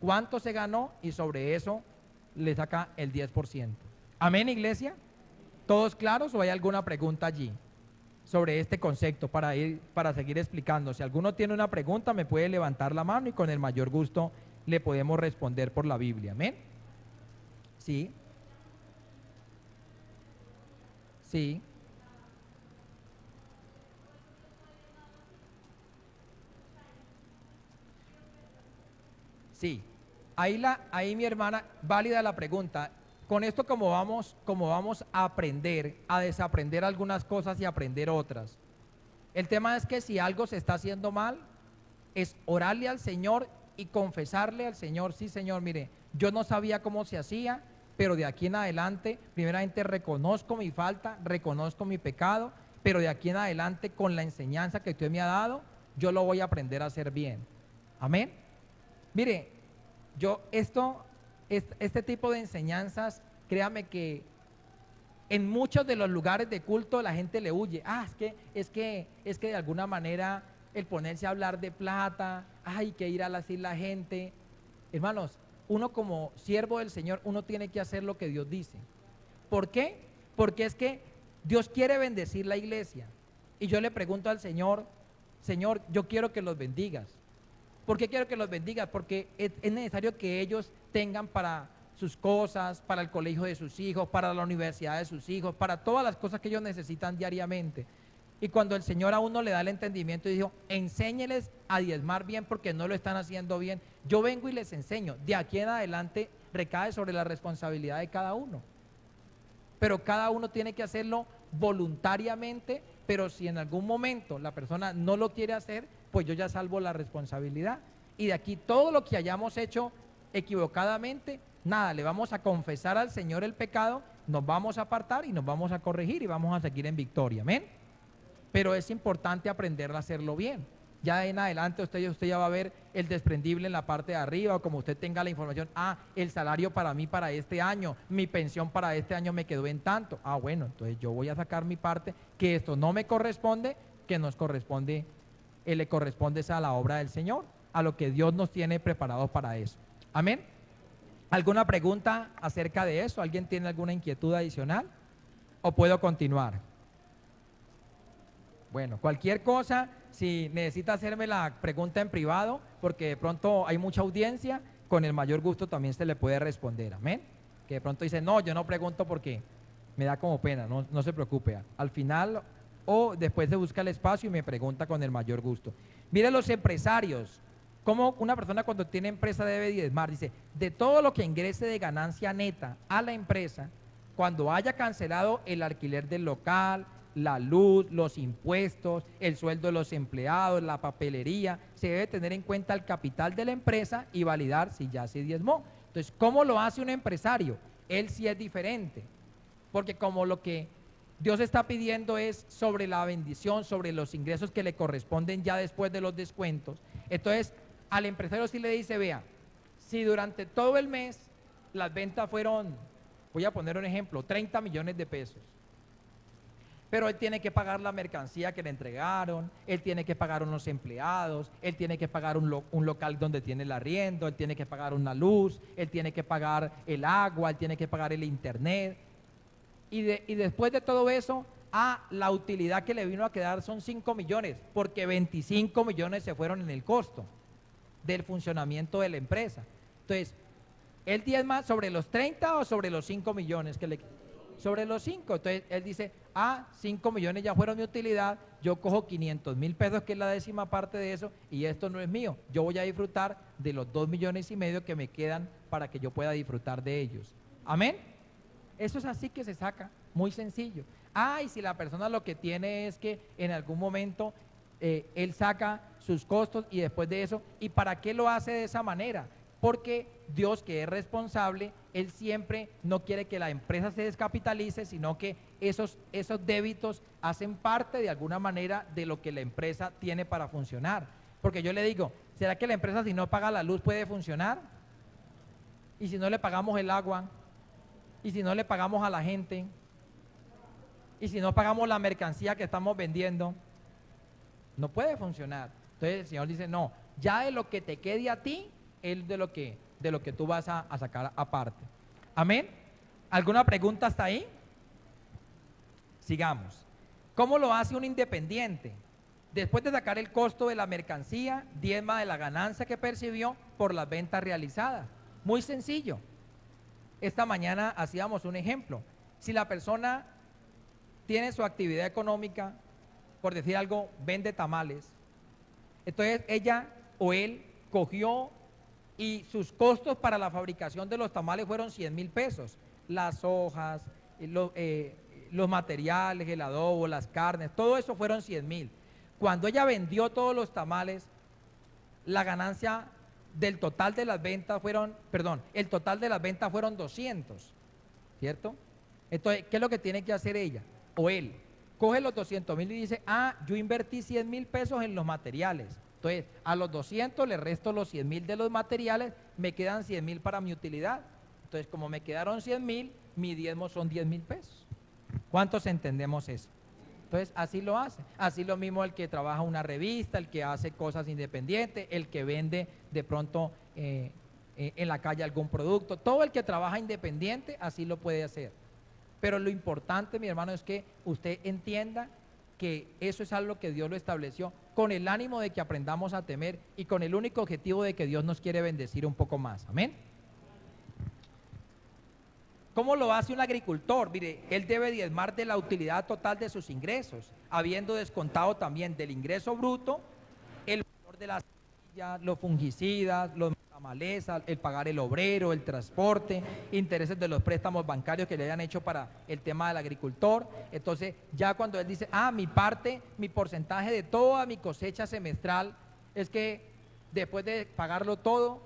cuánto se ganó y sobre eso le saca el 10%. Amén, iglesia. ¿Todos claros o hay alguna pregunta allí sobre este concepto para seguir explicando? Si alguno tiene una pregunta me puede levantar la mano y con el mayor gusto le podemos responder por la Biblia. Amén. Sí. Sí. Sí. Ahí mi hermana, válida la pregunta. Con esto como vamos a aprender, a desaprender algunas cosas y aprender otras. El tema es que si algo se está haciendo mal, es orarle al Señor y confesarle al Señor: sí, Señor, mire, yo no sabía cómo se hacía, pero de aquí en adelante, primeramente reconozco mi falta, reconozco mi pecado, pero de aquí en adelante, con la enseñanza que usted me ha dado, yo lo voy a aprender a hacer bien. Amén. Mire, este tipo de enseñanzas, créame que en muchos de los lugares de culto la gente le huye. Es que de alguna manera el ponerse a hablar de plata, hay que ir a decir la gente. Hermanos, uno como siervo del Señor, uno tiene que hacer lo que Dios dice. ¿Por qué? Porque es que Dios quiere bendecir la iglesia. Y yo le pregunto al Señor: Señor, yo quiero que los bendigas. ¿Por qué quiero que los bendigas? Porque es necesario que ellos tengan para sus cosas, para el colegio de sus hijos, para la universidad de sus hijos, para todas las cosas que ellos necesitan diariamente. Y cuando el Señor a uno le da el entendimiento y dijo: enséñeles a diezmar bien porque no lo están haciendo bien, yo vengo y les enseño. De aquí en adelante recae sobre la responsabilidad de cada uno. Pero cada uno tiene que hacerlo voluntariamente, pero si en algún momento la persona no lo quiere hacer, pues yo ya salvo la responsabilidad. Y de aquí todo lo que hayamos hecho equivocadamente, nada, le vamos a confesar al Señor el pecado, nos vamos a apartar y nos vamos a corregir y vamos a seguir en victoria. Amén. Pero es importante aprender a hacerlo bien. Ya en adelante usted ya va a ver el desprendible en la parte de arriba, o como usted tenga la información: el salario para mí para este año, mi pensión para este año me quedó en tanto. Bueno, entonces yo voy a sacar mi parte, que esto no me corresponde, que nos corresponde, le corresponde a la obra del Señor, a lo que Dios nos tiene preparados para eso. Amén. ¿Alguna pregunta acerca de eso? ¿Alguien tiene alguna inquietud adicional? ¿O puedo continuar? Bueno, cualquier cosa, si necesita hacerme la pregunta en privado, porque de pronto hay mucha audiencia, con el mayor gusto también se le puede responder. Amén. Que de pronto dice: no, yo no pregunto porque me da como pena. No se preocupe. Al final o después se busca el espacio y me pregunta con el mayor gusto. Mire, los empresarios, cómo una persona cuando tiene empresa debe diezmar. Dice: de todo lo que ingrese de ganancia neta a la empresa, cuando haya cancelado el alquiler del local, la luz, los impuestos, el sueldo de los empleados, la papelería, se debe tener en cuenta el capital de la empresa y validar si ya se diezmó. Entonces, ¿cómo lo hace un empresario? Él sí es diferente, porque como lo que Dios está pidiendo es sobre la bendición, sobre los ingresos que le corresponden ya después de los descuentos, entonces al empresario sí le dice: vea, si durante todo el mes las ventas fueron, voy a poner un ejemplo, 30 millones de pesos, pero él tiene que pagar la mercancía que le entregaron, él tiene que pagar unos empleados, él tiene que pagar un local donde tiene el arriendo, él tiene que pagar una luz, él tiene que pagar el agua, él tiene que pagar el internet. Y después de todo eso, la utilidad que le vino a quedar son 5 millones, porque 25 millones se fueron en el costo del funcionamiento de la empresa. Entonces, ¿él diezma sobre los 30 o sobre los 5 millones que le sobre los 5? Entonces él dice: 5 millones ya fueron mi utilidad, yo cojo 500,000 pesos, que es la décima parte de eso, y esto no es mío, yo voy a disfrutar de los 2,5 millones que me quedan para que yo pueda disfrutar de ellos. Amén. Eso es así que se saca, muy sencillo. Y si la persona lo que tiene es que en algún momento él saca sus costos y después de eso, ¿y para qué lo hace de esa manera? Porque Dios, que es responsable, Él siempre no quiere que la empresa se descapitalice, sino que esos débitos hacen parte de alguna manera de lo que la empresa tiene para funcionar. Porque yo le digo: ¿será que la empresa, si no paga la luz, puede funcionar? ¿Y si no le pagamos el agua? ¿Y si no le pagamos a la gente? ¿Y si no pagamos la mercancía que estamos vendiendo? No puede funcionar. Entonces el Señor dice: no, ya de lo que te quede a ti, es de lo que tú vas a sacar aparte. Amén. ¿Alguna pregunta hasta ahí? Sigamos. ¿Cómo lo hace un independiente? Después de sacar el costo de la mercancía, diezma de la ganancia que percibió por las ventas realizadas. Muy sencillo. Esta mañana hacíamos un ejemplo. Si la persona tiene su actividad económica, por decir algo, vende tamales, entonces ella o él cogió y sus costos para la fabricación de los tamales fueron 100,000 pesos. Las hojas, los materiales, el adobo, las carnes, todo eso fueron 100,000. Cuando ella vendió todos los tamales, la ganancia del total de las ventas fueron, perdón, el total de las ventas fueron 200, ¿cierto? Entonces, ¿qué es lo que tiene que hacer ella o él? Coge los 200.000 y dice, yo invertí 100.000 pesos en los materiales. Entonces, a los 200 le resto los 100.000 de los materiales, me quedan 100.000 para mi utilidad. Entonces, como me quedaron 100.000, mi diezmo son 10.000 pesos. ¿Cuántos entendemos eso? Entonces, así lo hace. Así lo mismo el que trabaja una revista, el que hace cosas independientes, el que vende de pronto en la calle algún producto. Todo el que trabaja independiente, así lo puede hacer. Pero lo importante, mi hermano, es que usted entienda que eso es algo que Dios lo estableció con el ánimo de que aprendamos a temer y con el único objetivo de que Dios nos quiere bendecir un poco más. Amén. ¿Cómo lo hace un agricultor? Mire, él debe diezmar de la utilidad total de sus ingresos, habiendo descontado también del ingreso bruto el valor de la semilla, los fungicidas, la maleza, el pagar el obrero, el transporte, intereses de los préstamos bancarios que le hayan hecho para el tema del agricultor. Entonces, ya cuando él dice, mi parte, mi porcentaje de toda mi cosecha semestral es que después de pagarlo todo,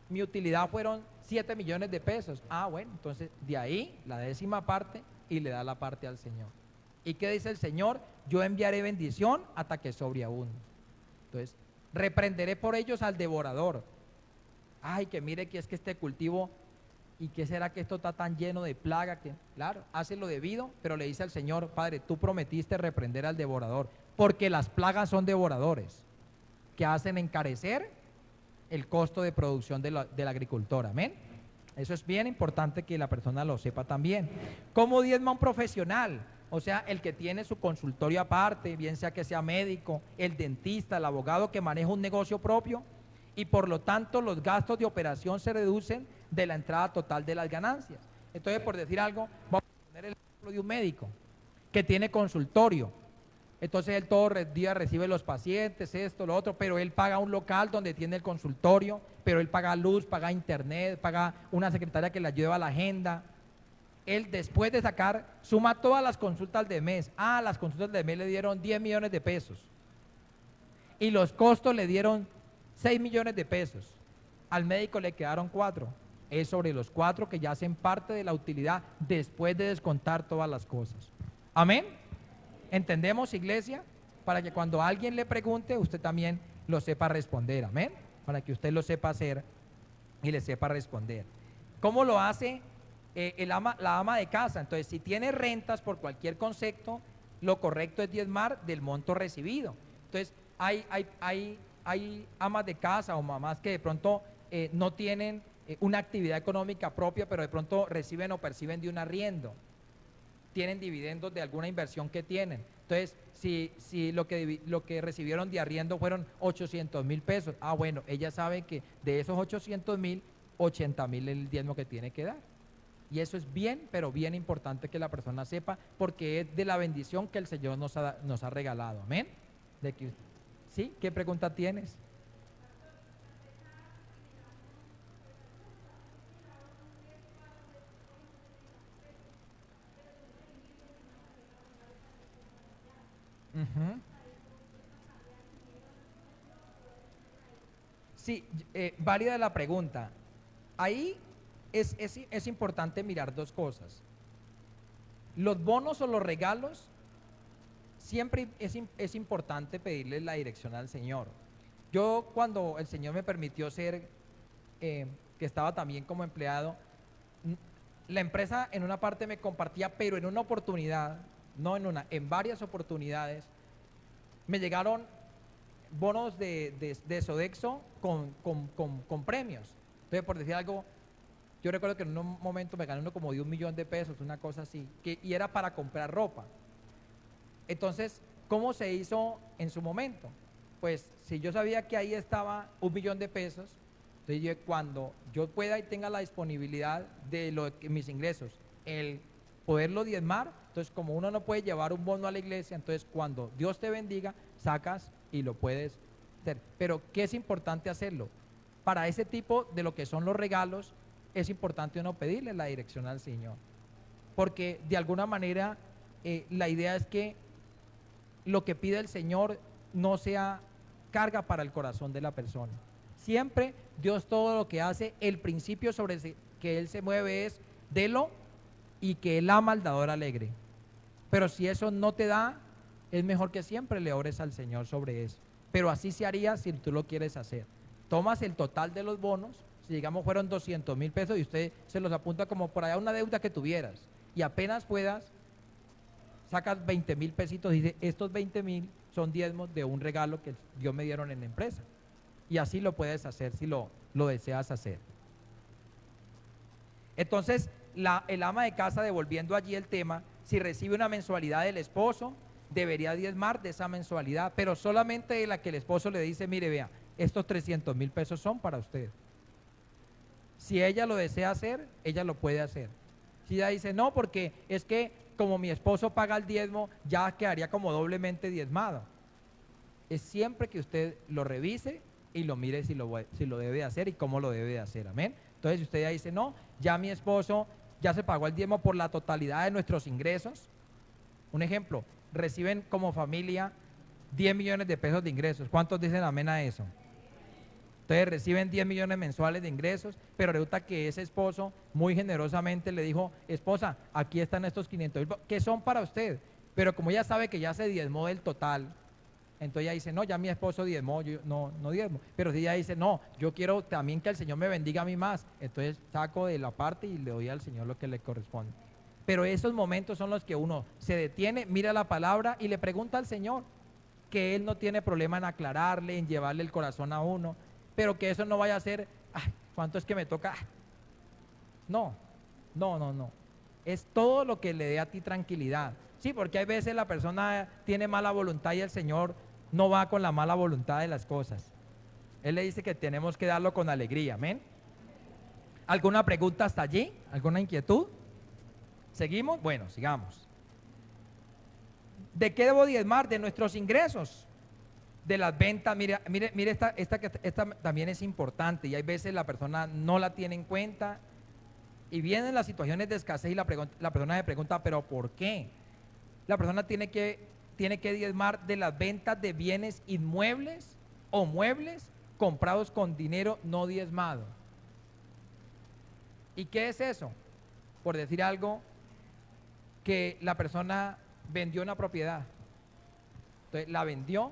mi utilidad fueron 7 millones de pesos. Bueno, entonces de ahí la 10ª parte y le da la parte al Señor. ¿Y qué dice el Señor? Yo enviaré bendición hasta que sobreabunde. Entonces, reprenderé por ellos al devorador. Que mire que es que este cultivo, ¿y qué será que esto está tan lleno de plaga? Que, claro, hace lo debido, pero le dice al Señor, Padre, tú prometiste reprender al devorador, porque las plagas son devoradores, que hacen encarecer el costo de producción del agricultor. Amén. Eso es bien importante que la persona lo sepa también. ¿Cómo diezma un profesional? O sea, el que tiene su consultorio aparte, bien sea que sea médico, el dentista, el abogado que maneja un negocio propio, y por lo tanto los gastos de operación se reducen de la entrada total de las ganancias. Entonces, por decir algo, vamos a poner el ejemplo de un médico que tiene consultorio. Entonces él todo el día recibe los pacientes, esto, lo otro, pero él paga un local donde tiene el consultorio, pero él paga luz, paga internet, paga una secretaria que le ayuda a la agenda. Él después de sacar, suma todas las consultas del mes. Las consultas del mes le dieron 10 millones de pesos. Y los costos le dieron 6 millones de pesos. Al médico le quedaron 4. Es sobre los 4 que ya hacen parte de la utilidad después de descontar todas las cosas. Amén. ¿Entendemos, iglesia? Para que cuando alguien le pregunte, usted también lo sepa responder. Amén. Para que usted lo sepa hacer y le sepa responder. ¿Cómo lo hace la ama de casa? Entonces, si tiene rentas por cualquier concepto, lo correcto es diezmar del monto recibido. Entonces, hay amas de casa o mamás que de pronto no tienen una actividad económica propia, pero de pronto reciben o perciben de un arriendo. Tienen dividendos de alguna inversión que tienen. Entonces, si lo que recibieron de arriendo fueron 800.000 pesos, bueno, ella sabe que de esos 800.000, 80.000 es el diezmo que tiene que dar. Y eso es bien, pero bien importante que la persona sepa, porque es de la bendición que el Señor nos ha regalado. Amén. ¿Sí? ¿Qué pregunta tienes? Sí, válida la pregunta. Ahí es importante mirar dos cosas. Los bonos o los regalos, siempre es importante pedirle la dirección al Señor. Yo cuando el Señor me permitió ser, que estaba también como empleado, la empresa en una parte me compartía, pero en una oportunidad, no en una, en varias oportunidades, me llegaron bonos de Sodexo con premios. Entonces, por decir algo, yo recuerdo que en un momento me gané uno como de 1 millón de pesos, una cosa así, y era para comprar ropa. Entonces, ¿cómo se hizo en su momento? Pues, si yo sabía que ahí estaba 1 millón de pesos, entonces yo, cuando yo pueda y tenga la disponibilidad de mis ingresos, el poderlo diezmar, entonces como uno no puede llevar un bono a la iglesia, entonces cuando Dios te bendiga, sacas y lo puedes hacer. Pero ¿qué es importante hacerlo? Para ese tipo de lo que son los regalos, es importante uno pedirle la dirección al Señor. Porque de alguna manera la idea es que lo que pide el Señor no sea carga para el corazón de la persona. Siempre Dios todo lo que hace, el principio sobre que Él se mueve es délo y que Él ama al dador alegre. Pero si eso no te da, es mejor que siempre le ores al Señor sobre eso. Pero así se haría si tú lo quieres hacer. Tomas el total de los bonos, si digamos fueron 200,000 pesos y usted se los apunta como por allá una deuda que tuvieras y apenas puedas, sacas 20,000 pesitos y dice, estos 20,000 son diezmos de un regalo que Dios me dieron en la empresa. Y así lo puedes hacer si lo deseas hacer. Entonces, el ama de casa, devolviendo allí el tema, si recibe una mensualidad del esposo, debería diezmar de esa mensualidad, pero solamente de la que el esposo le dice, mire, vea, estos 300,000 pesos son para usted. Si ella lo desea hacer, ella lo puede hacer. Si ella dice, no, porque es que como mi esposo paga el diezmo, ya quedaría como doblemente diezmado. Es siempre que usted lo revise y lo mire si lo debe hacer y cómo lo debe hacer, amén. Entonces, si usted ya dice, no, ya mi esposo ya se pagó el diezmo por la totalidad de nuestros ingresos. Un ejemplo, reciben como familia 10 millones de pesos de ingresos. ¿Cuántos dicen amén a eso? Entonces reciben 10 millones mensuales de ingresos, pero resulta que ese esposo muy generosamente le dijo, esposa, aquí están estos 500,000, que son para usted. Pero como ella sabe que ya se diezmó del total, entonces ella dice, no, ya mi esposo diezmó, yo no diezmo. Pero si ella dice, no, yo quiero también que el Señor me bendiga a mí más, entonces saco de la parte y le doy al Señor lo que le corresponde. Pero esos momentos son los que uno se detiene, mira la palabra y le pregunta al Señor, que Él no tiene problema en aclararle, en llevarle el corazón a uno, pero que eso no vaya a ser, ¿cuánto es que me toca? No. Es todo lo que le dé a ti tranquilidad. Sí, porque hay veces la persona tiene mala voluntad y el Señor no va con la mala voluntad de las cosas. Él le dice que tenemos que darlo con alegría, amén. ¿Alguna pregunta hasta allí? ¿Alguna inquietud? ¿Seguimos? Bueno, sigamos. ¿De qué debo diezmar? De nuestros ingresos, de las ventas. Mire, esta también es importante y hay veces la persona no la tiene en cuenta y vienen las situaciones de escasez y la persona se pregunta, ¿pero por qué? La persona tiene que diezmar de las ventas de bienes inmuebles o muebles comprados con dinero no diezmado. ¿Y qué es eso? Por decir algo, que la persona vendió una propiedad, entonces la vendió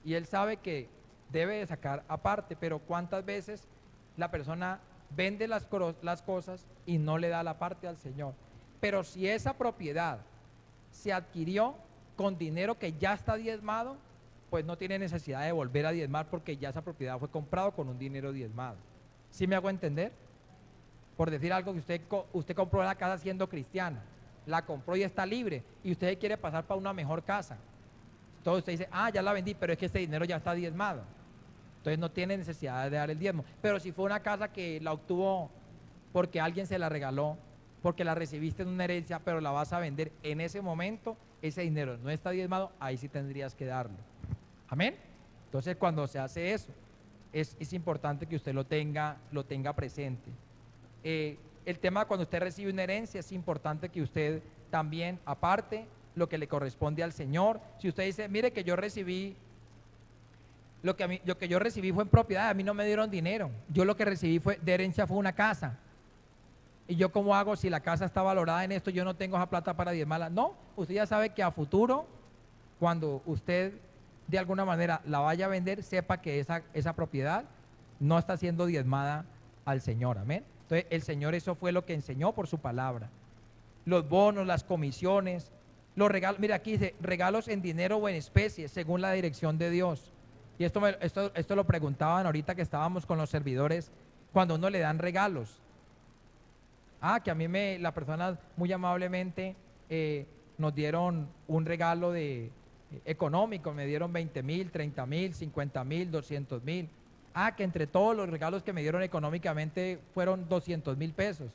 y él sabe que debe de sacar aparte, pero ¿cuántas veces la persona vende las cosas y no le da la parte al Señor? Pero si esa propiedad se adquirió con dinero que ya está diezmado, pues no tiene necesidad de volver a diezmar porque ya esa propiedad fue comprado con un dinero diezmado. ¿Sí me hago entender? Por decir algo, que usted compró la casa siendo cristiana, la compró y está libre y usted quiere pasar para una mejor casa. Entonces usted dice, ya la vendí, pero es que este dinero ya está diezmado. Entonces no tiene necesidad de dar el diezmo. Pero si fue una casa que la obtuvo porque alguien se la regaló, porque la recibiste en una herencia, pero la vas a vender en ese momento, ese dinero no está diezmado, ahí sí tendrías que darlo. Amén. Entonces cuando se hace eso, es importante que usted lo tenga presente. El tema cuando usted recibe una herencia, es importante que usted también aparte lo que le corresponde al Señor. Si usted dice, mire que yo recibí, lo que yo recibí fue en propiedad, a mí no me dieron dinero, yo lo que recibí de herencia fue una casa. ¿Y yo cómo hago si la casa está valorada en esto? Yo no tengo esa plata para diezmarla. No, usted ya sabe que a futuro, cuando usted de alguna manera la vaya a vender, sepa que esa propiedad no está siendo diezmada al Señor, amén. Entonces el Señor eso fue lo que enseñó por su palabra. Los bonos, las comisiones, los regalos, mira aquí dice, regalos en dinero o en especie, según la dirección de Dios. Y esto lo preguntaban ahorita que estábamos con los servidores, cuando uno le dan regalos. Que a mí la persona muy amablemente nos dieron un regalo económico, me dieron 20,000, 30,000, 50,000, 200,000. Que entre todos los regalos que me dieron económicamente fueron 200,000 pesos.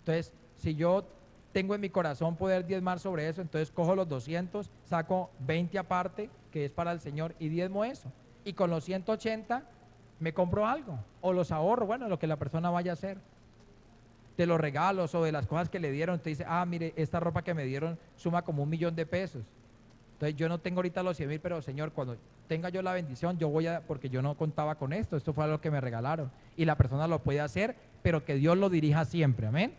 Entonces, si yo tengo en mi corazón poder diezmar sobre eso, entonces cojo los 200, saco 20 aparte, que es para el Señor, y diezmo eso. Y con los 180 me compro algo, o los ahorro, bueno, lo que la persona vaya a hacer. De los regalos o de las cosas que le dieron, usted dice, mire, esta ropa que me dieron suma como 1,000,000 de pesos. Entonces yo no tengo ahorita los 100,000, pero Señor, cuando tenga yo la bendición, yo voy a, porque yo no contaba con esto fue lo que me regalaron. Y la persona lo puede hacer, pero que Dios lo dirija siempre, amén.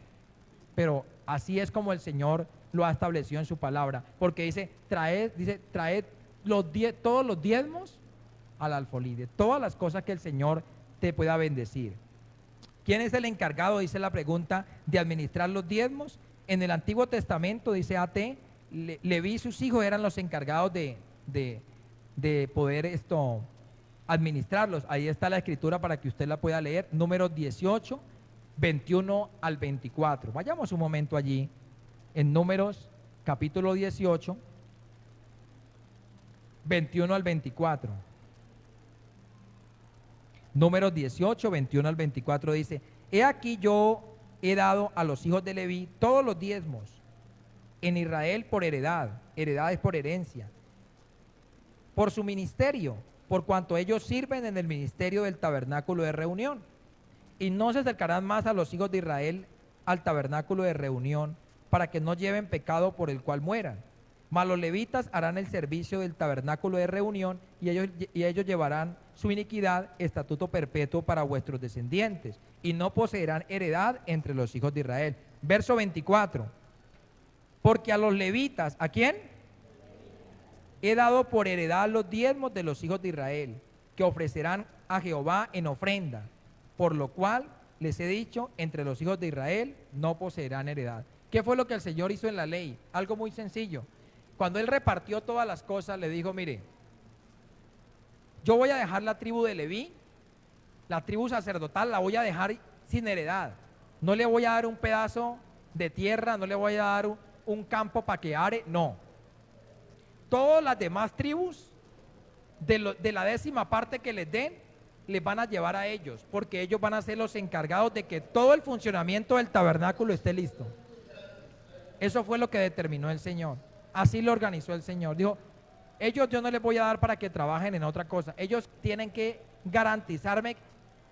Pero así es como el Señor lo ha establecido en su palabra, porque dice, traed todos los diezmos al alfolí, de todas las cosas que el Señor te pueda bendecir. ¿Quién es el encargado? Dice la pregunta, de administrar los diezmos. En el Antiguo Testamento, dice A.T., Leví y sus hijos eran los encargados de poder administrarlos. Ahí está la escritura para que usted la pueda leer, Números 18, 21 al 24. Vayamos un momento allí, en Números capítulo 18, 21 al 24. Números 18, 21 al 24 dice, he aquí yo he dado a los hijos de Leví todos los diezmos en Israel por heredad es por herencia, por su ministerio, por cuanto ellos sirven en el ministerio del tabernáculo de reunión. Y no se acercarán más a los hijos de Israel al tabernáculo de reunión, para que no lleven pecado por el cual mueran. Mas los levitas harán el servicio del tabernáculo de reunión, y ellos llevarán su iniquidad, estatuto perpetuo para vuestros descendientes, y no poseerán heredad entre los hijos de Israel. Verso 24. Porque a los levitas, ¿a quién? He dado por heredad los diezmos de los hijos de Israel, que ofrecerán a Jehová en ofrenda, por lo cual les he dicho, entre los hijos de Israel no poseerán heredad. ¿Qué fue lo que el Señor hizo en la ley? Algo muy sencillo. Cuando Él repartió todas las cosas, le dijo, mire, yo voy a dejar la tribu de Leví, la tribu sacerdotal la voy a dejar sin heredad. No le voy a dar un pedazo de tierra, no le voy a dar un campo para que are, no. Todas las demás tribus, de la 10ª parte que les den, les van a llevar a ellos, porque ellos van a ser los encargados de que todo el funcionamiento del tabernáculo esté listo. Eso fue lo que determinó el Señor. Así lo organizó el Señor. Dijo, ellos yo no les voy a dar para que trabajen en otra cosa. Ellos tienen que garantizarme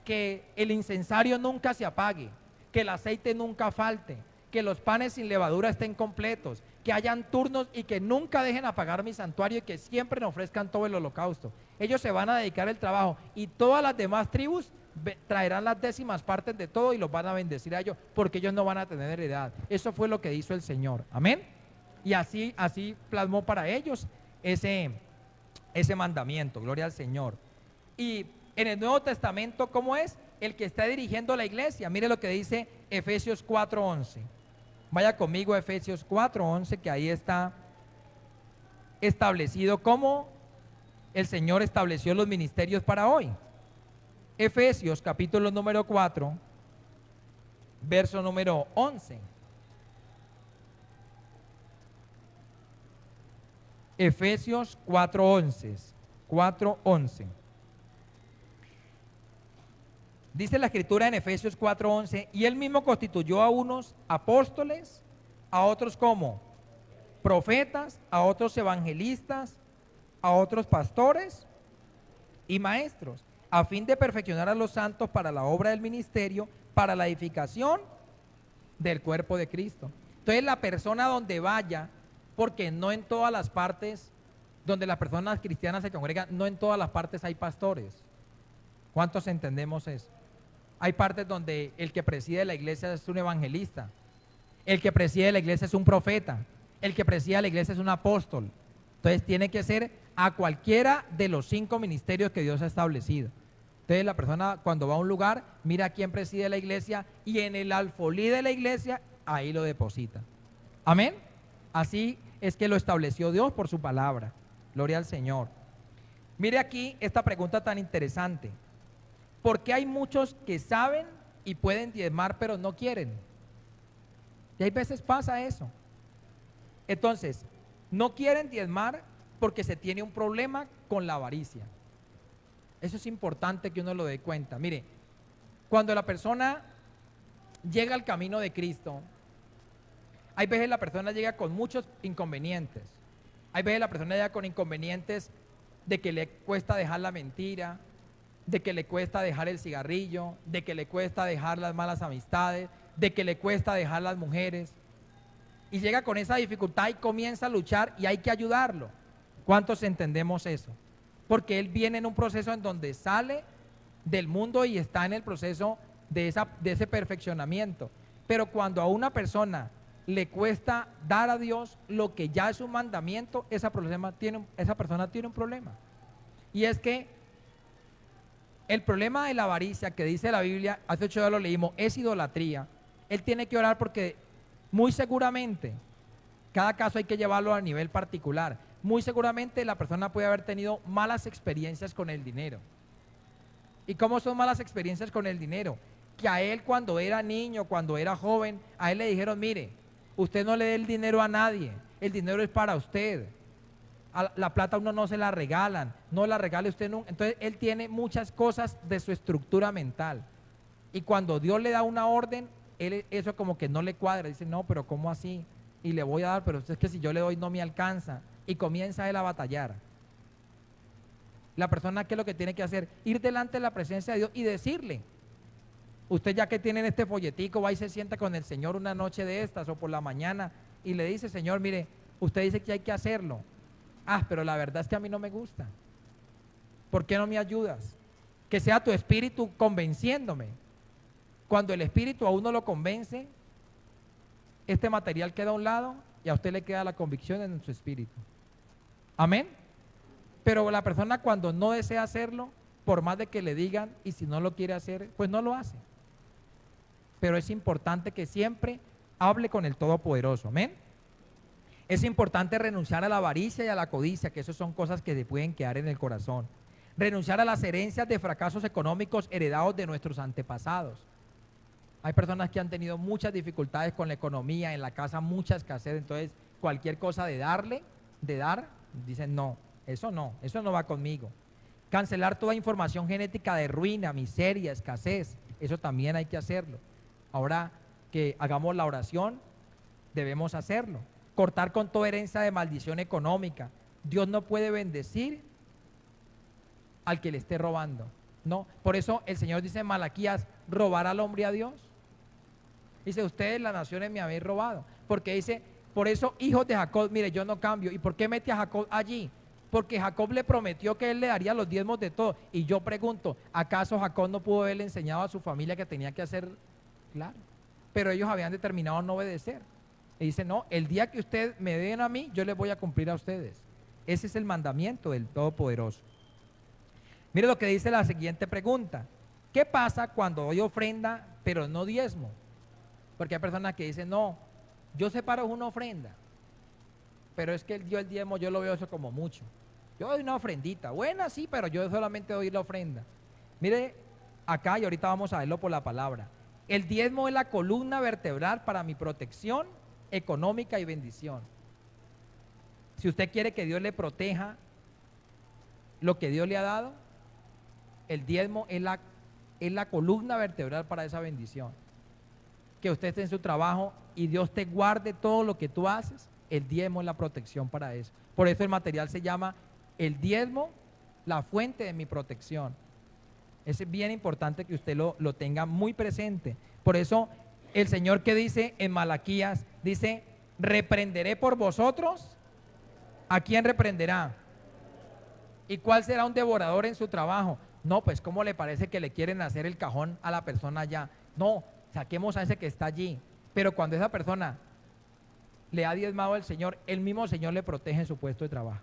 que el incensario nunca se apague, que el aceite nunca falte, que los panes sin levadura estén completos, que hayan turnos y que nunca dejen apagar mi santuario y que siempre me ofrezcan todo el holocausto. Ellos se van a dedicar al trabajo y todas las demás tribus traerán las 10ª partes de todo y los van a bendecir a ellos, porque ellos no van a tener heredad. Eso fue lo que hizo el Señor, amén. Y así plasmó para ellos ese mandamiento, gloria al Señor. Y en el Nuevo Testamento, ¿cómo es? El que está dirigiendo la iglesia, mire lo que dice Efesios 4:11. Vaya conmigo a Efesios 4:11, que ahí está establecido cómo el Señor estableció los ministerios para hoy. Efesios capítulo número 4, verso número 11. Efesios 4:11. Dice la escritura en Efesios 4:11, y él mismo constituyó a unos apóstoles, a otros como profetas, a otros evangelistas, a otros pastores y maestros, a fin de perfeccionar a los santos para la obra del ministerio, para la edificación del cuerpo de Cristo. Entonces la persona donde vaya, porque no en todas las partes donde las personas cristianas se congregan, no en todas las partes hay pastores. ¿Cuántos entendemos eso? Hay partes donde el que preside la iglesia es un evangelista, el que preside la iglesia es un profeta, el que preside la iglesia es un apóstol. Entonces tiene que ser a cualquiera de los 5 ministerios que Dios ha establecido. Entonces la persona cuando va a un lugar, mira a quién preside la iglesia y en el alfolí de la iglesia, ahí lo deposita. Amén. Así es que lo estableció Dios por su palabra. Gloria al Señor. Mire aquí esta pregunta tan interesante. ¿Por qué hay muchos que saben y pueden diezmar pero no quieren? Y hay veces pasa eso. Entonces, no quieren diezmar porque se tiene un problema con la avaricia. Eso es importante que uno lo dé cuenta. Mire, cuando la persona llega al camino de Cristo, hay veces la persona llega con muchos inconvenientes. Hay veces la persona llega con inconvenientes de que le cuesta dejar la mentira, de que le cuesta dejar el cigarrillo, de que le cuesta dejar las malas amistades, de que le cuesta dejar las mujeres. Y llega con esa dificultad y comienza a luchar y hay que ayudarlo. ¿Cuántos entendemos eso? Porque él viene en un proceso en donde sale del mundo y está en el proceso de ese perfeccionamiento. Pero cuando a una persona le cuesta dar a Dios lo que ya es un mandamiento, esa persona tiene un problema. Y es que el problema de la avaricia que dice la Biblia, hace 8 días lo leímos, es idolatría. Él tiene que orar porque muy seguramente, cada caso hay que llevarlo a nivel particular, muy seguramente la persona puede haber tenido malas experiencias con el dinero. ¿Y cómo son malas experiencias con el dinero? Que a él cuando era niño, cuando era joven, a él le dijeron, mire, usted no le dé el dinero a nadie, el dinero es para usted. La plata a uno no se la regalan, no la regale usted nunca. Entonces él tiene muchas cosas de su estructura mental. Y cuando Dios le da una orden, él eso como que no le cuadra, dice, no, pero ¿cómo así? Y le voy a dar, pero es que si yo le doy no me alcanza. Y comienza él a batallar. La persona, ¿qué es lo que tiene que hacer? Ir delante de la presencia de Dios y decirle. Usted ya que tiene este folletico, va y se sienta con el Señor una noche de estas o por la mañana y le dice, Señor, mire, usted dice que hay que hacerlo. Ah, pero la verdad es que a mí no me gusta. ¿Por qué no me ayudas? Que sea tu espíritu convenciéndome. Cuando el espíritu a uno lo convence, este material queda a un lado y a usted le queda la convicción en su espíritu. Amén. Pero la persona cuando no desea hacerlo, por más de que le digan, y si no lo quiere hacer, pues no lo hace. Pero es importante que siempre hable con el Todopoderoso. Amén. Es importante renunciar a la avaricia y a la codicia, que esas son cosas que se pueden quedar en el corazón. Renunciar a las herencias de fracasos económicos heredados de nuestros antepasados. Hay personas que han tenido muchas dificultades con la economía, en la casa mucha escasez, entonces cualquier cosa de dar, dicen no va conmigo. Cancelar toda información genética de ruina, miseria, escasez, eso también hay que hacerlo. Ahora que hagamos la oración, debemos hacerlo. Cortar con toda herencia de maldición económica. Dios no puede bendecir al que le esté robando. No, por eso el Señor dice en Malaquías, robar al hombre a Dios. Dice, ustedes las naciones me habéis robado. Porque dice, por eso hijos de Jacob, mire, yo no cambio. ¿Y por qué mete a Jacob allí? Porque Jacob le prometió que él le daría los diezmos de todo. Y yo pregunto, ¿acaso Jacob no pudo haberle enseñado a su familia que tenía que hacer? Claro, pero ellos habían determinado no obedecer. Y dice, no, el día que ustedes me den a mí, yo les voy a cumplir a ustedes. Ese es el mandamiento del Todopoderoso. Mire lo que dice la siguiente pregunta. ¿Qué pasa cuando doy ofrenda, pero no diezmo? Porque hay personas que dicen, no, yo separo una ofrenda, pero es que el diezmo yo lo veo eso como mucho. Yo doy una ofrendita, buena sí, pero yo solamente doy la ofrenda. Mire acá y ahorita vamos a verlo por la palabra. El diezmo es la columna vertebral para mi protección económica y bendición. Si usted quiere que Dios le proteja lo que Dios le ha dado, el diezmo es la columna vertebral para esa bendición. Que usted esté en su trabajo y Dios te guarde todo lo que tú haces, el diezmo es la protección para eso. Por eso el material se llama el diezmo, la fuente de mi protección. Es bien importante que usted lo tenga muy presente. Por eso el Señor que dice en Malaquías, dice, reprenderé por vosotros. ¿A quién reprenderá? ¿Y cuál será un devorador en su trabajo? No, pues ¿cómo le parece que le quieren hacer el cajón a la persona allá? No, saquemos a ese que está allí. Pero cuando esa persona le ha diezmado al Señor, el mismo Señor le protege en su puesto de trabajo.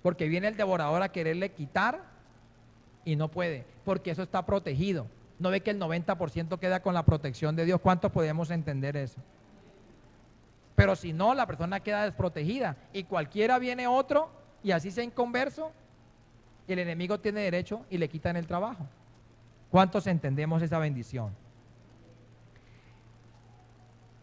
Porque viene el devorador a quererle quitar y no puede, porque eso está protegido. ¿No ve que el 90% queda con la protección de Dios? ¿Cuántos podemos entender eso? Pero si no, la persona queda desprotegida y cualquiera viene otro y así sea inconverso, el enemigo tiene derecho y le quitan el trabajo. ¿Cuántos entendemos esa bendición?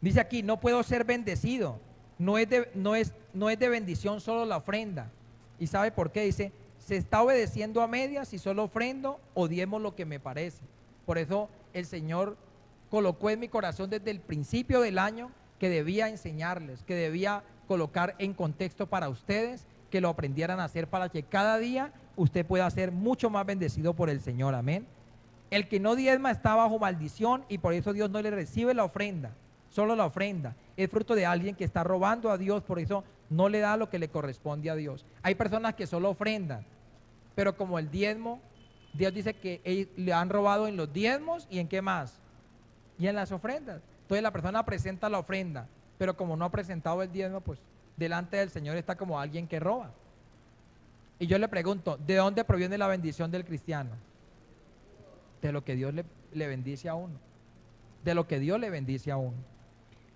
Dice aquí, no puedo ser bendecido. No es de bendición solo la ofrenda. ¿Y sabe por qué? Dice, se está obedeciendo a medias y solo ofrendo o diezmo lo que me parece. Por eso el Señor colocó en mi corazón desde el principio del año que debía enseñarles, que debía colocar en contexto para ustedes, que lo aprendieran a hacer para que cada día usted pueda ser mucho más bendecido por el Señor. Amén. El que no diezma está bajo maldición y por eso Dios no le recibe la ofrenda. Solo la ofrenda es fruto de alguien que está robando a Dios. Por eso no le da lo que le corresponde a Dios. Hay personas que solo ofrendan, pero como el diezmo, Dios dice que ellos le han robado en los diezmos y en qué más, y en las ofrendas. Entonces la persona presenta la ofrenda, pero como no ha presentado el diezmo, pues delante del Señor está como alguien que roba. Y yo le pregunto, ¿de dónde proviene la bendición del cristiano? De lo que Dios le bendice a uno. De lo que Dios le bendice a uno.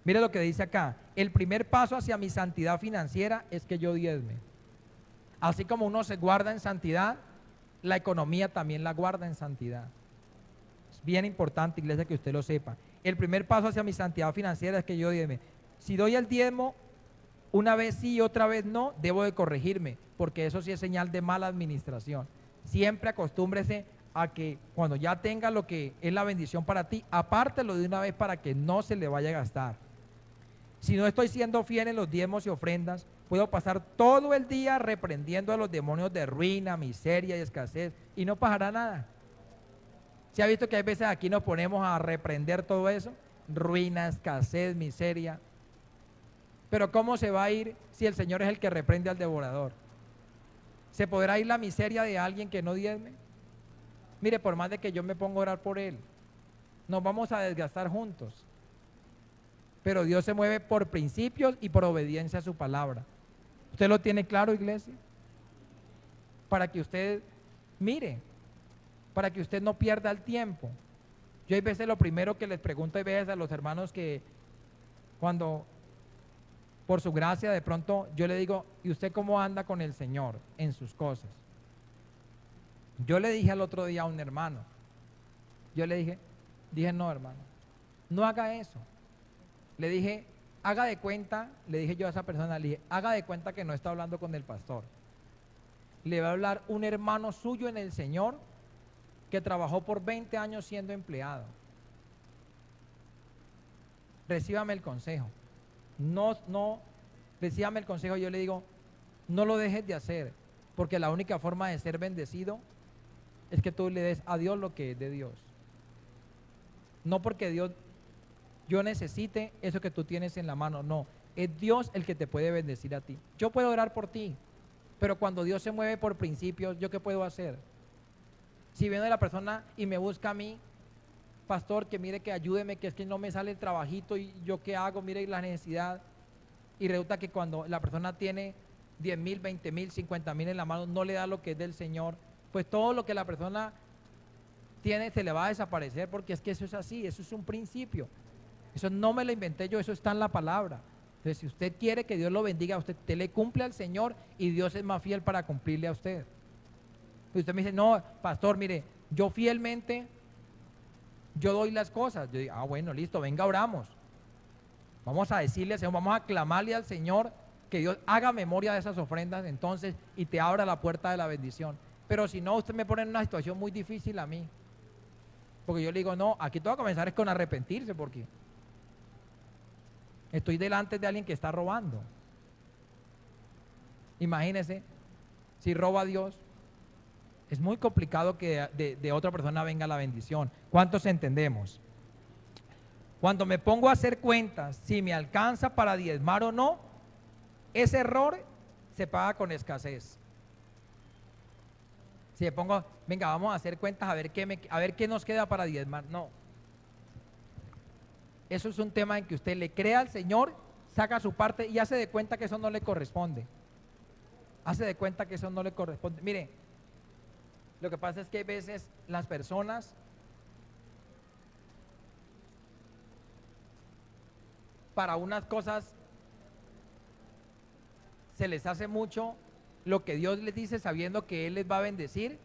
Mire lo que dice acá. El primer paso hacia mi santidad financiera es que yo diezme. Así como uno se guarda en santidad, la economía también la guarda en santidad. Es bien importante, iglesia, que usted lo sepa. El primer paso hacia mi santidad financiera es que yo diezme. Si doy el diezmo, una vez sí y otra vez no, debo de corregirme, porque eso sí es señal de mala administración. Siempre acostúmbrese a que cuando ya tenga lo que es la bendición para ti, apártelo de una vez para que no se le vaya a gastar. Si no estoy siendo fiel en los diezmos y ofrendas, puedo pasar todo el día reprendiendo a los demonios de ruina, miseria y escasez y no pasará nada. ¿Se ha visto que hay veces aquí nos ponemos a reprender todo eso? Ruina, escasez, miseria. Pero ¿cómo se va a ir si el Señor es el que reprende al devorador? ¿Se podrá ir la miseria de alguien que no diezme? Mire, por más de que yo me ponga a orar por él, nos vamos a desgastar juntos. Pero Dios se mueve por principios y por obediencia a su palabra. ¿Usted lo tiene claro, iglesia? Para que usted mire, para que usted no pierda el tiempo. Yo hay veces lo primero que les pregunto hay veces a los hermanos que cuando por su gracia de pronto yo le digo, ¿y usted cómo anda con el Señor en sus cosas? Yo le dije al otro día a un hermano, yo le dije no, hermano, no haga eso. Le dije, haga de cuenta, le dije yo a esa persona, le dije, haga de cuenta que no está hablando con el pastor. Le va a hablar un hermano suyo en el Señor que trabajó por 20 años siendo empleado. Recíbame el consejo. Recíbame el consejo. Yo le digo, no lo dejes de hacer, porque la única forma de ser bendecido es que tú le des a Dios lo que es de Dios. No porque yo necesite eso que tú tienes en la mano, no. Es Dios el que te puede bendecir a ti. Yo puedo orar por ti, pero cuando Dios se mueve por principios, ¿yo qué puedo hacer? Si viene la persona y me busca a mí, pastor, que mire que ayúdeme, que es que no me sale el trabajito y yo qué hago, mire la necesidad. Y resulta que cuando la persona tiene 10,000, 20,000, 50,000 en la mano, no le da lo que es del Señor, pues todo lo que la persona tiene se le va a desaparecer, porque es que eso es así, eso es un principio. Eso no me lo inventé yo, eso está en la palabra. Entonces, si usted quiere que Dios lo bendiga a usted, usted le cumple al Señor y Dios es más fiel para cumplirle a usted. Y usted me dice, no, pastor, mire, yo fielmente, yo doy las cosas. Yo digo, bueno, listo, venga, oramos. Vamos a decirle al Señor, vamos a clamarle al Señor que Dios haga memoria de esas ofrendas entonces y te abra la puerta de la bendición. Pero si no, usted me pone en una situación muy difícil a mí. Porque yo le digo, no, aquí tengo que comenzar es con arrepentirse, porque estoy delante de alguien que está robando. Imagínese, si roba a Dios, es muy complicado que de otra persona venga la bendición. ¿Cuántos entendemos? Cuando me pongo a hacer cuentas, si me alcanza para diezmar o no, ese error se paga con escasez. Si me pongo, venga, vamos a hacer cuentas a ver qué nos queda para diezmar. No. Eso es un tema en que usted le crea al Señor, saca su parte y hace de cuenta que eso no le corresponde. Hace de cuenta que eso no le corresponde. Mire, lo que pasa es que a veces las personas para unas cosas se les hace mucho lo que Dios les dice sabiendo que Él les va a bendecir,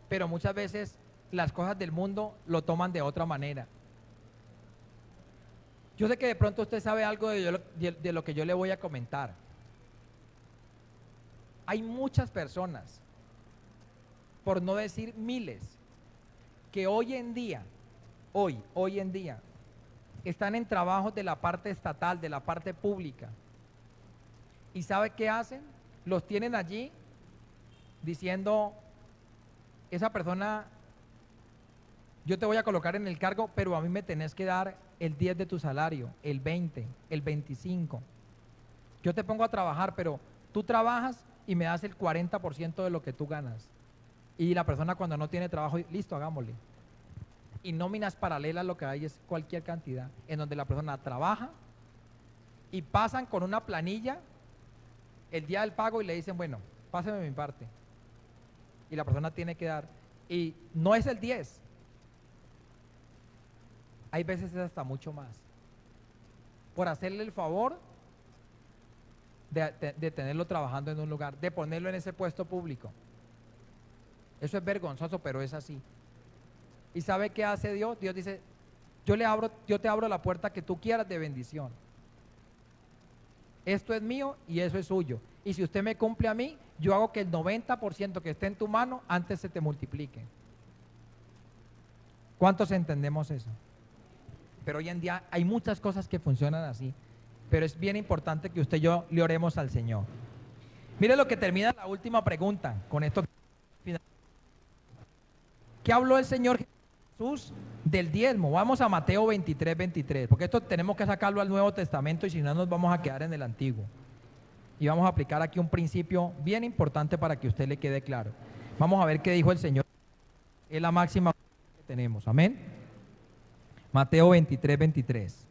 pero muchas veces las cosas del mundo lo toman de otra manera. Yo sé que de pronto usted sabe algo de lo que yo le voy a comentar. Hay muchas personas, por no decir miles, que hoy en día, están en trabajos de la parte estatal, de la parte pública. ¿Y sabe qué hacen? Los tienen allí diciendo, esa persona, yo te voy a colocar en el cargo, pero a mí me tenés que dar el 10 de tu salario, el 20, el 25. Yo te pongo a trabajar, pero tú trabajas y me das el 40% de lo que tú ganas. Y la persona cuando no tiene trabajo, listo, hagámosle. Y nóminas paralelas lo que hay es cualquier cantidad, en donde la persona trabaja y pasan con una planilla el día del pago y le dicen, bueno, páseme mi parte. Y la persona tiene que dar. Y no es el 10. Hay veces es hasta mucho más. Por hacerle el favor de tenerlo trabajando en un lugar, de ponerlo en ese puesto público. Eso es vergonzoso, pero es así. ¿Y sabe qué hace Dios? Dios dice, yo te abro la puerta que tú quieras de bendición. Esto es mío y eso es suyo. Y si usted me cumple a mí, yo hago que el 90% que esté en tu mano antes se te multiplique. ¿Cuántos entendemos eso? Pero hoy en día hay muchas cosas que funcionan así. Pero es bien importante que usted y yo le oremos al Señor. Mire lo que termina la última pregunta con esto. ¿Qué habló el Señor Jesús del diezmo? Vamos a Mateo 23, porque esto tenemos que sacarlo al Nuevo Testamento y si no nos vamos a quedar en el Antiguo. Y vamos a aplicar aquí un principio bien importante para que a usted le quede claro. Vamos a ver qué dijo el Señor. Es la máxima que tenemos. Amén. Mateo 23.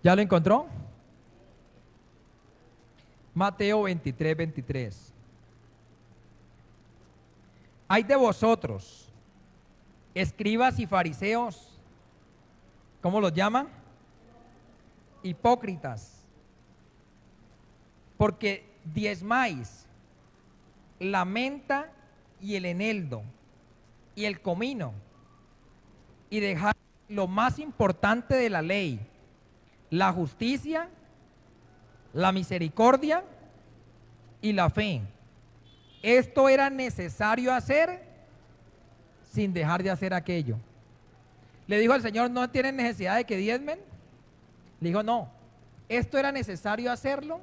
¿Ya lo encontró? Mateo 23. Hay de vosotros, escribas y fariseos, ¿cómo los llaman? Hipócritas, porque diezmáis la menta y el eneldo y el comino, y dejáis lo más importante de la ley, la justicia, la misericordia y la fe. Esto era necesario hacer sin dejar de hacer aquello. Le dijo al Señor, ¿no tienen necesidad de que diezmen? Le dijo, no, esto era necesario hacerlo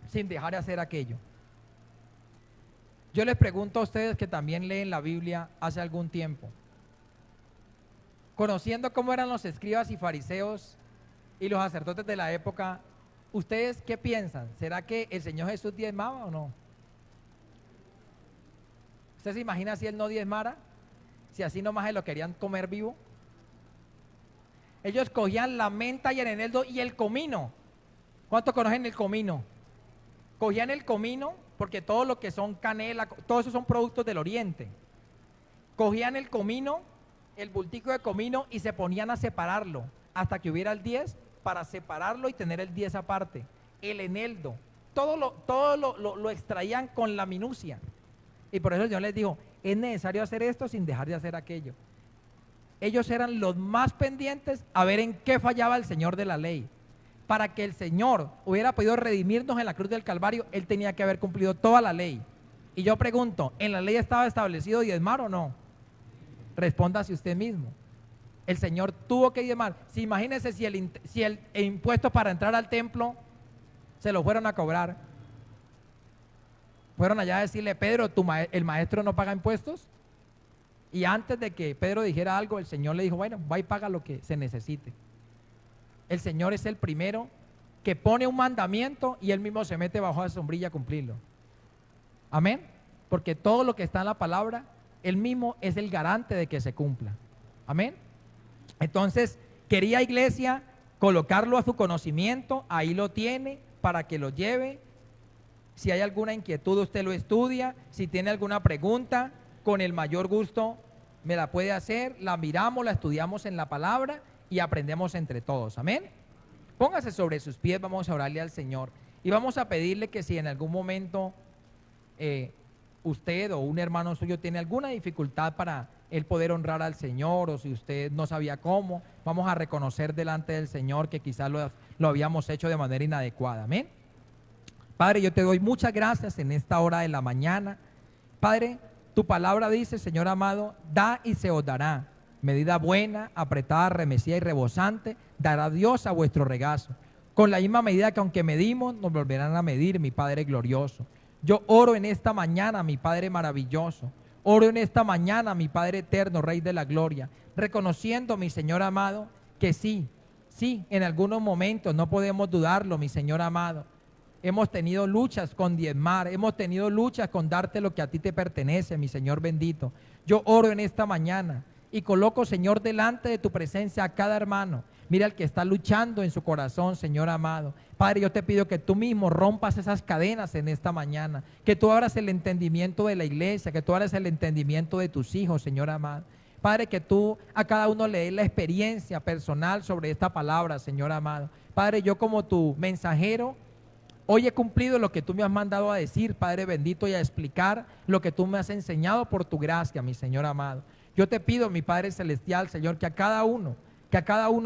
sin dejar de hacer aquello. Yo les pregunto a ustedes que también leen la Biblia hace algún tiempo, conociendo cómo eran los escribas y fariseos y los sacerdotes de la época, ¿ustedes qué piensan? ¿Será que el Señor Jesús diezmaba o no? ¿Usted se imagina si Él no diezmara? Si así nomás se lo querían comer vivo. Ellos cogían la menta y el eneldo y el comino. ¿Cuántos conocen el comino? Cogían el comino, porque todo lo que son canela, todos esos son productos del oriente. Cogían el comino, el bultico de comino y se ponían a separarlo hasta que hubiera el 10 para separarlo y tener el 10 aparte. El eneldo, todo lo extraían con la minucia. Y por eso el Señor les dijo, es necesario hacer esto sin dejar de hacer aquello. Ellos eran los más pendientes a ver en qué fallaba el Señor de la ley. Para que el Señor hubiera podido redimirnos en la cruz del Calvario, Él tenía que haber cumplido toda la ley. Y yo pregunto, ¿en la ley estaba establecido diezmar o no? Respóndase usted mismo. El Señor tuvo que diezmar. Si imagínense si el impuesto para entrar al templo se lo fueron a cobrar. Fueron allá a decirle, Pedro, el maestro no paga impuestos. Y antes de que Pedro dijera algo, el Señor le dijo, bueno, va y paga lo que se necesite. El Señor es el primero que pone un mandamiento y Él mismo se mete bajo la sombrilla a cumplirlo. Amén. Porque todo lo que está en la palabra, Él mismo es el garante de que se cumpla. Amén. Entonces, quería iglesia colocarlo a su conocimiento, ahí lo tiene para que lo lleve. Si hay alguna inquietud, usted lo estudia. Si tiene alguna pregunta, con el mayor gusto me la puede hacer. La miramos, la estudiamos en la palabra y aprendemos entre todos. Amén. Póngase sobre sus pies, vamos a orarle al Señor y vamos a pedirle que si en algún momento usted o un hermano suyo tiene alguna dificultad para el poder honrar al Señor, o si usted no sabía cómo, vamos a reconocer delante del Señor que quizás lo habíamos hecho de manera inadecuada. Amén. Padre, yo te doy muchas gracias en esta hora de la mañana. Padre, tu palabra dice, Señor amado, da y se os dará. Medida buena, apretada, remecida y rebosante, dará Dios a vuestro regazo. Con la misma medida que aunque medimos, nos volverán a medir, mi Padre glorioso. Yo oro en esta mañana, mi Padre maravilloso, Oro en esta mañana, mi Padre eterno, Rey de la gloria, reconociendo, mi Señor amado, que sí, en algunos momentos no podemos dudarlo, mi Señor amado. Hemos tenido luchas con diezmar, hemos tenido luchas con darte lo que a ti te pertenece, mi Señor bendito. Yo oro en esta mañana y coloco, Señor, delante de tu presencia a cada hermano. Mira el que está luchando en su corazón, Señor amado. Padre, yo te pido que tú mismo rompas esas cadenas en esta mañana, que tú abras el entendimiento de la iglesia, que tú abras el entendimiento de tus hijos, Señor amado. Padre, que tú a cada uno le des la experiencia personal sobre esta palabra, Señor amado. Padre, yo como tu mensajero, hoy he cumplido lo que tú me has mandado a decir, Padre bendito, y a explicar lo que tú me has enseñado por tu gracia, mi Señor amado. Yo te pido, mi Padre celestial, Señor, que a cada uno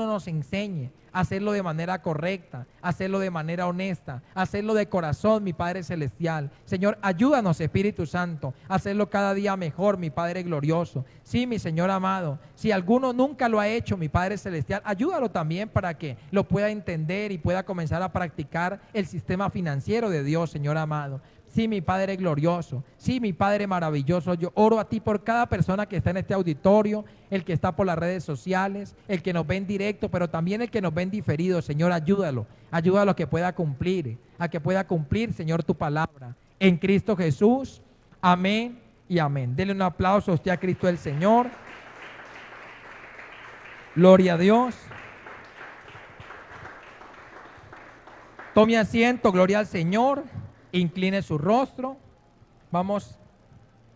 nos enseñe a hacerlo de manera correcta, a hacerlo de manera honesta, a hacerlo de corazón, mi Padre celestial. Señor, ayúdanos, Espíritu Santo, a hacerlo cada día mejor, mi Padre glorioso. Sí, mi Señor amado, si alguno nunca lo ha hecho, mi Padre celestial, ayúdalo también para que lo pueda entender y pueda comenzar a practicar el sistema financiero de Dios, Señor amado. Sí, mi Padre glorioso, sí, mi Padre maravilloso, yo oro a ti por cada persona que está en este auditorio, el que está por las redes sociales, el que nos ve en directo, pero también el que nos ve en diferido. Señor, ayúdalo a que pueda cumplir, Señor, tu palabra. En Cristo Jesús, amén y amén. Dele un aplauso a usted, a Cristo el Señor. Gloria a Dios. Tome asiento, gloria al Señor. Incline su rostro. Vamos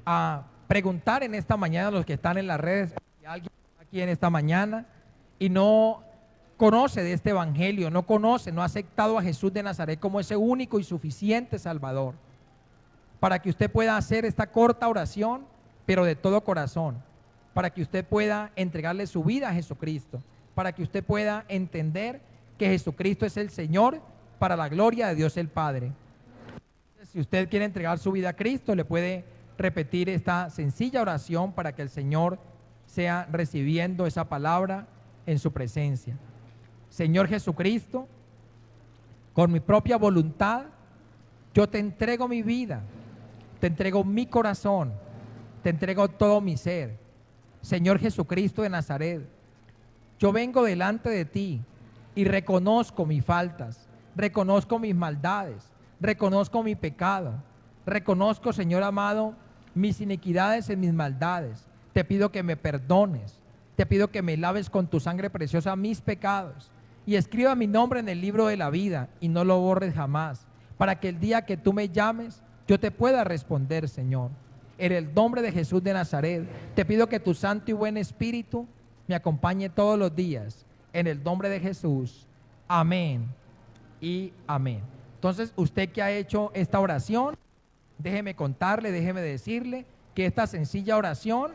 a preguntar en esta mañana a los que están en las redes, si alguien está aquí en esta mañana y no conoce de este evangelio, no ha aceptado a Jesús de Nazaret como ese único y suficiente Salvador, para que usted pueda hacer esta corta oración, pero de todo corazón, para que usted pueda entregarle su vida a Jesucristo, para que usted pueda entender que Jesucristo es el Señor para la gloria de Dios el Padre. Si usted quiere entregar su vida a Cristo, le puede repetir esta sencilla oración para que el Señor sea recibiendo esa palabra en su presencia. Señor Jesucristo, con mi propia voluntad, yo te entrego mi vida, te entrego mi corazón, te entrego todo mi ser. Señor Jesucristo de Nazaret, yo vengo delante de ti y reconozco mis faltas, reconozco mis maldades, reconozco mi pecado, reconozco, Señor amado, mis iniquidades y mis maldades. Te pido que me perdones, te pido que me laves con tu sangre preciosa mis pecados y escriba mi nombre en el libro de la vida y no lo borres jamás, para que el día que tú me llames, yo te pueda responder, Señor. En el nombre de Jesús de Nazaret, te pido que tu santo y buen Espíritu me acompañe todos los días. En el nombre de Jesús, amén y amén. Entonces, usted que ha hecho esta oración, déjeme contarle, déjeme decirle que esta sencilla oración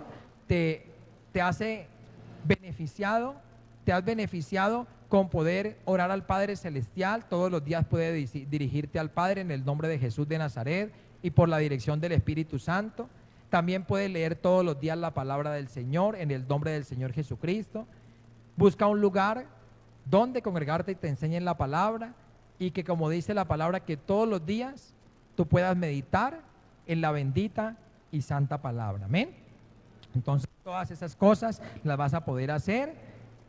te has beneficiado con poder orar al Padre Celestial. Todos los días puedes dirigirte al Padre en el nombre de Jesús de Nazaret y por la dirección del Espíritu Santo. También puedes leer todos los días la palabra del Señor en el nombre del Señor Jesucristo. Busca un lugar donde congregarte y te enseñen la palabra, y que, como dice la palabra, que todos los días tú puedas meditar en la bendita y santa palabra. Amén. Entonces, todas esas cosas las vas a poder hacer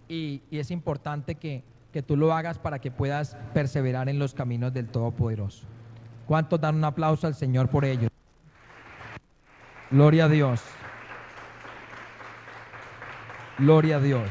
y es importante que tú lo hagas para que puedas perseverar en los caminos del Todopoderoso. ¿Cuántos dan un aplauso al Señor por ello? Gloria a Dios. Gloria a Dios.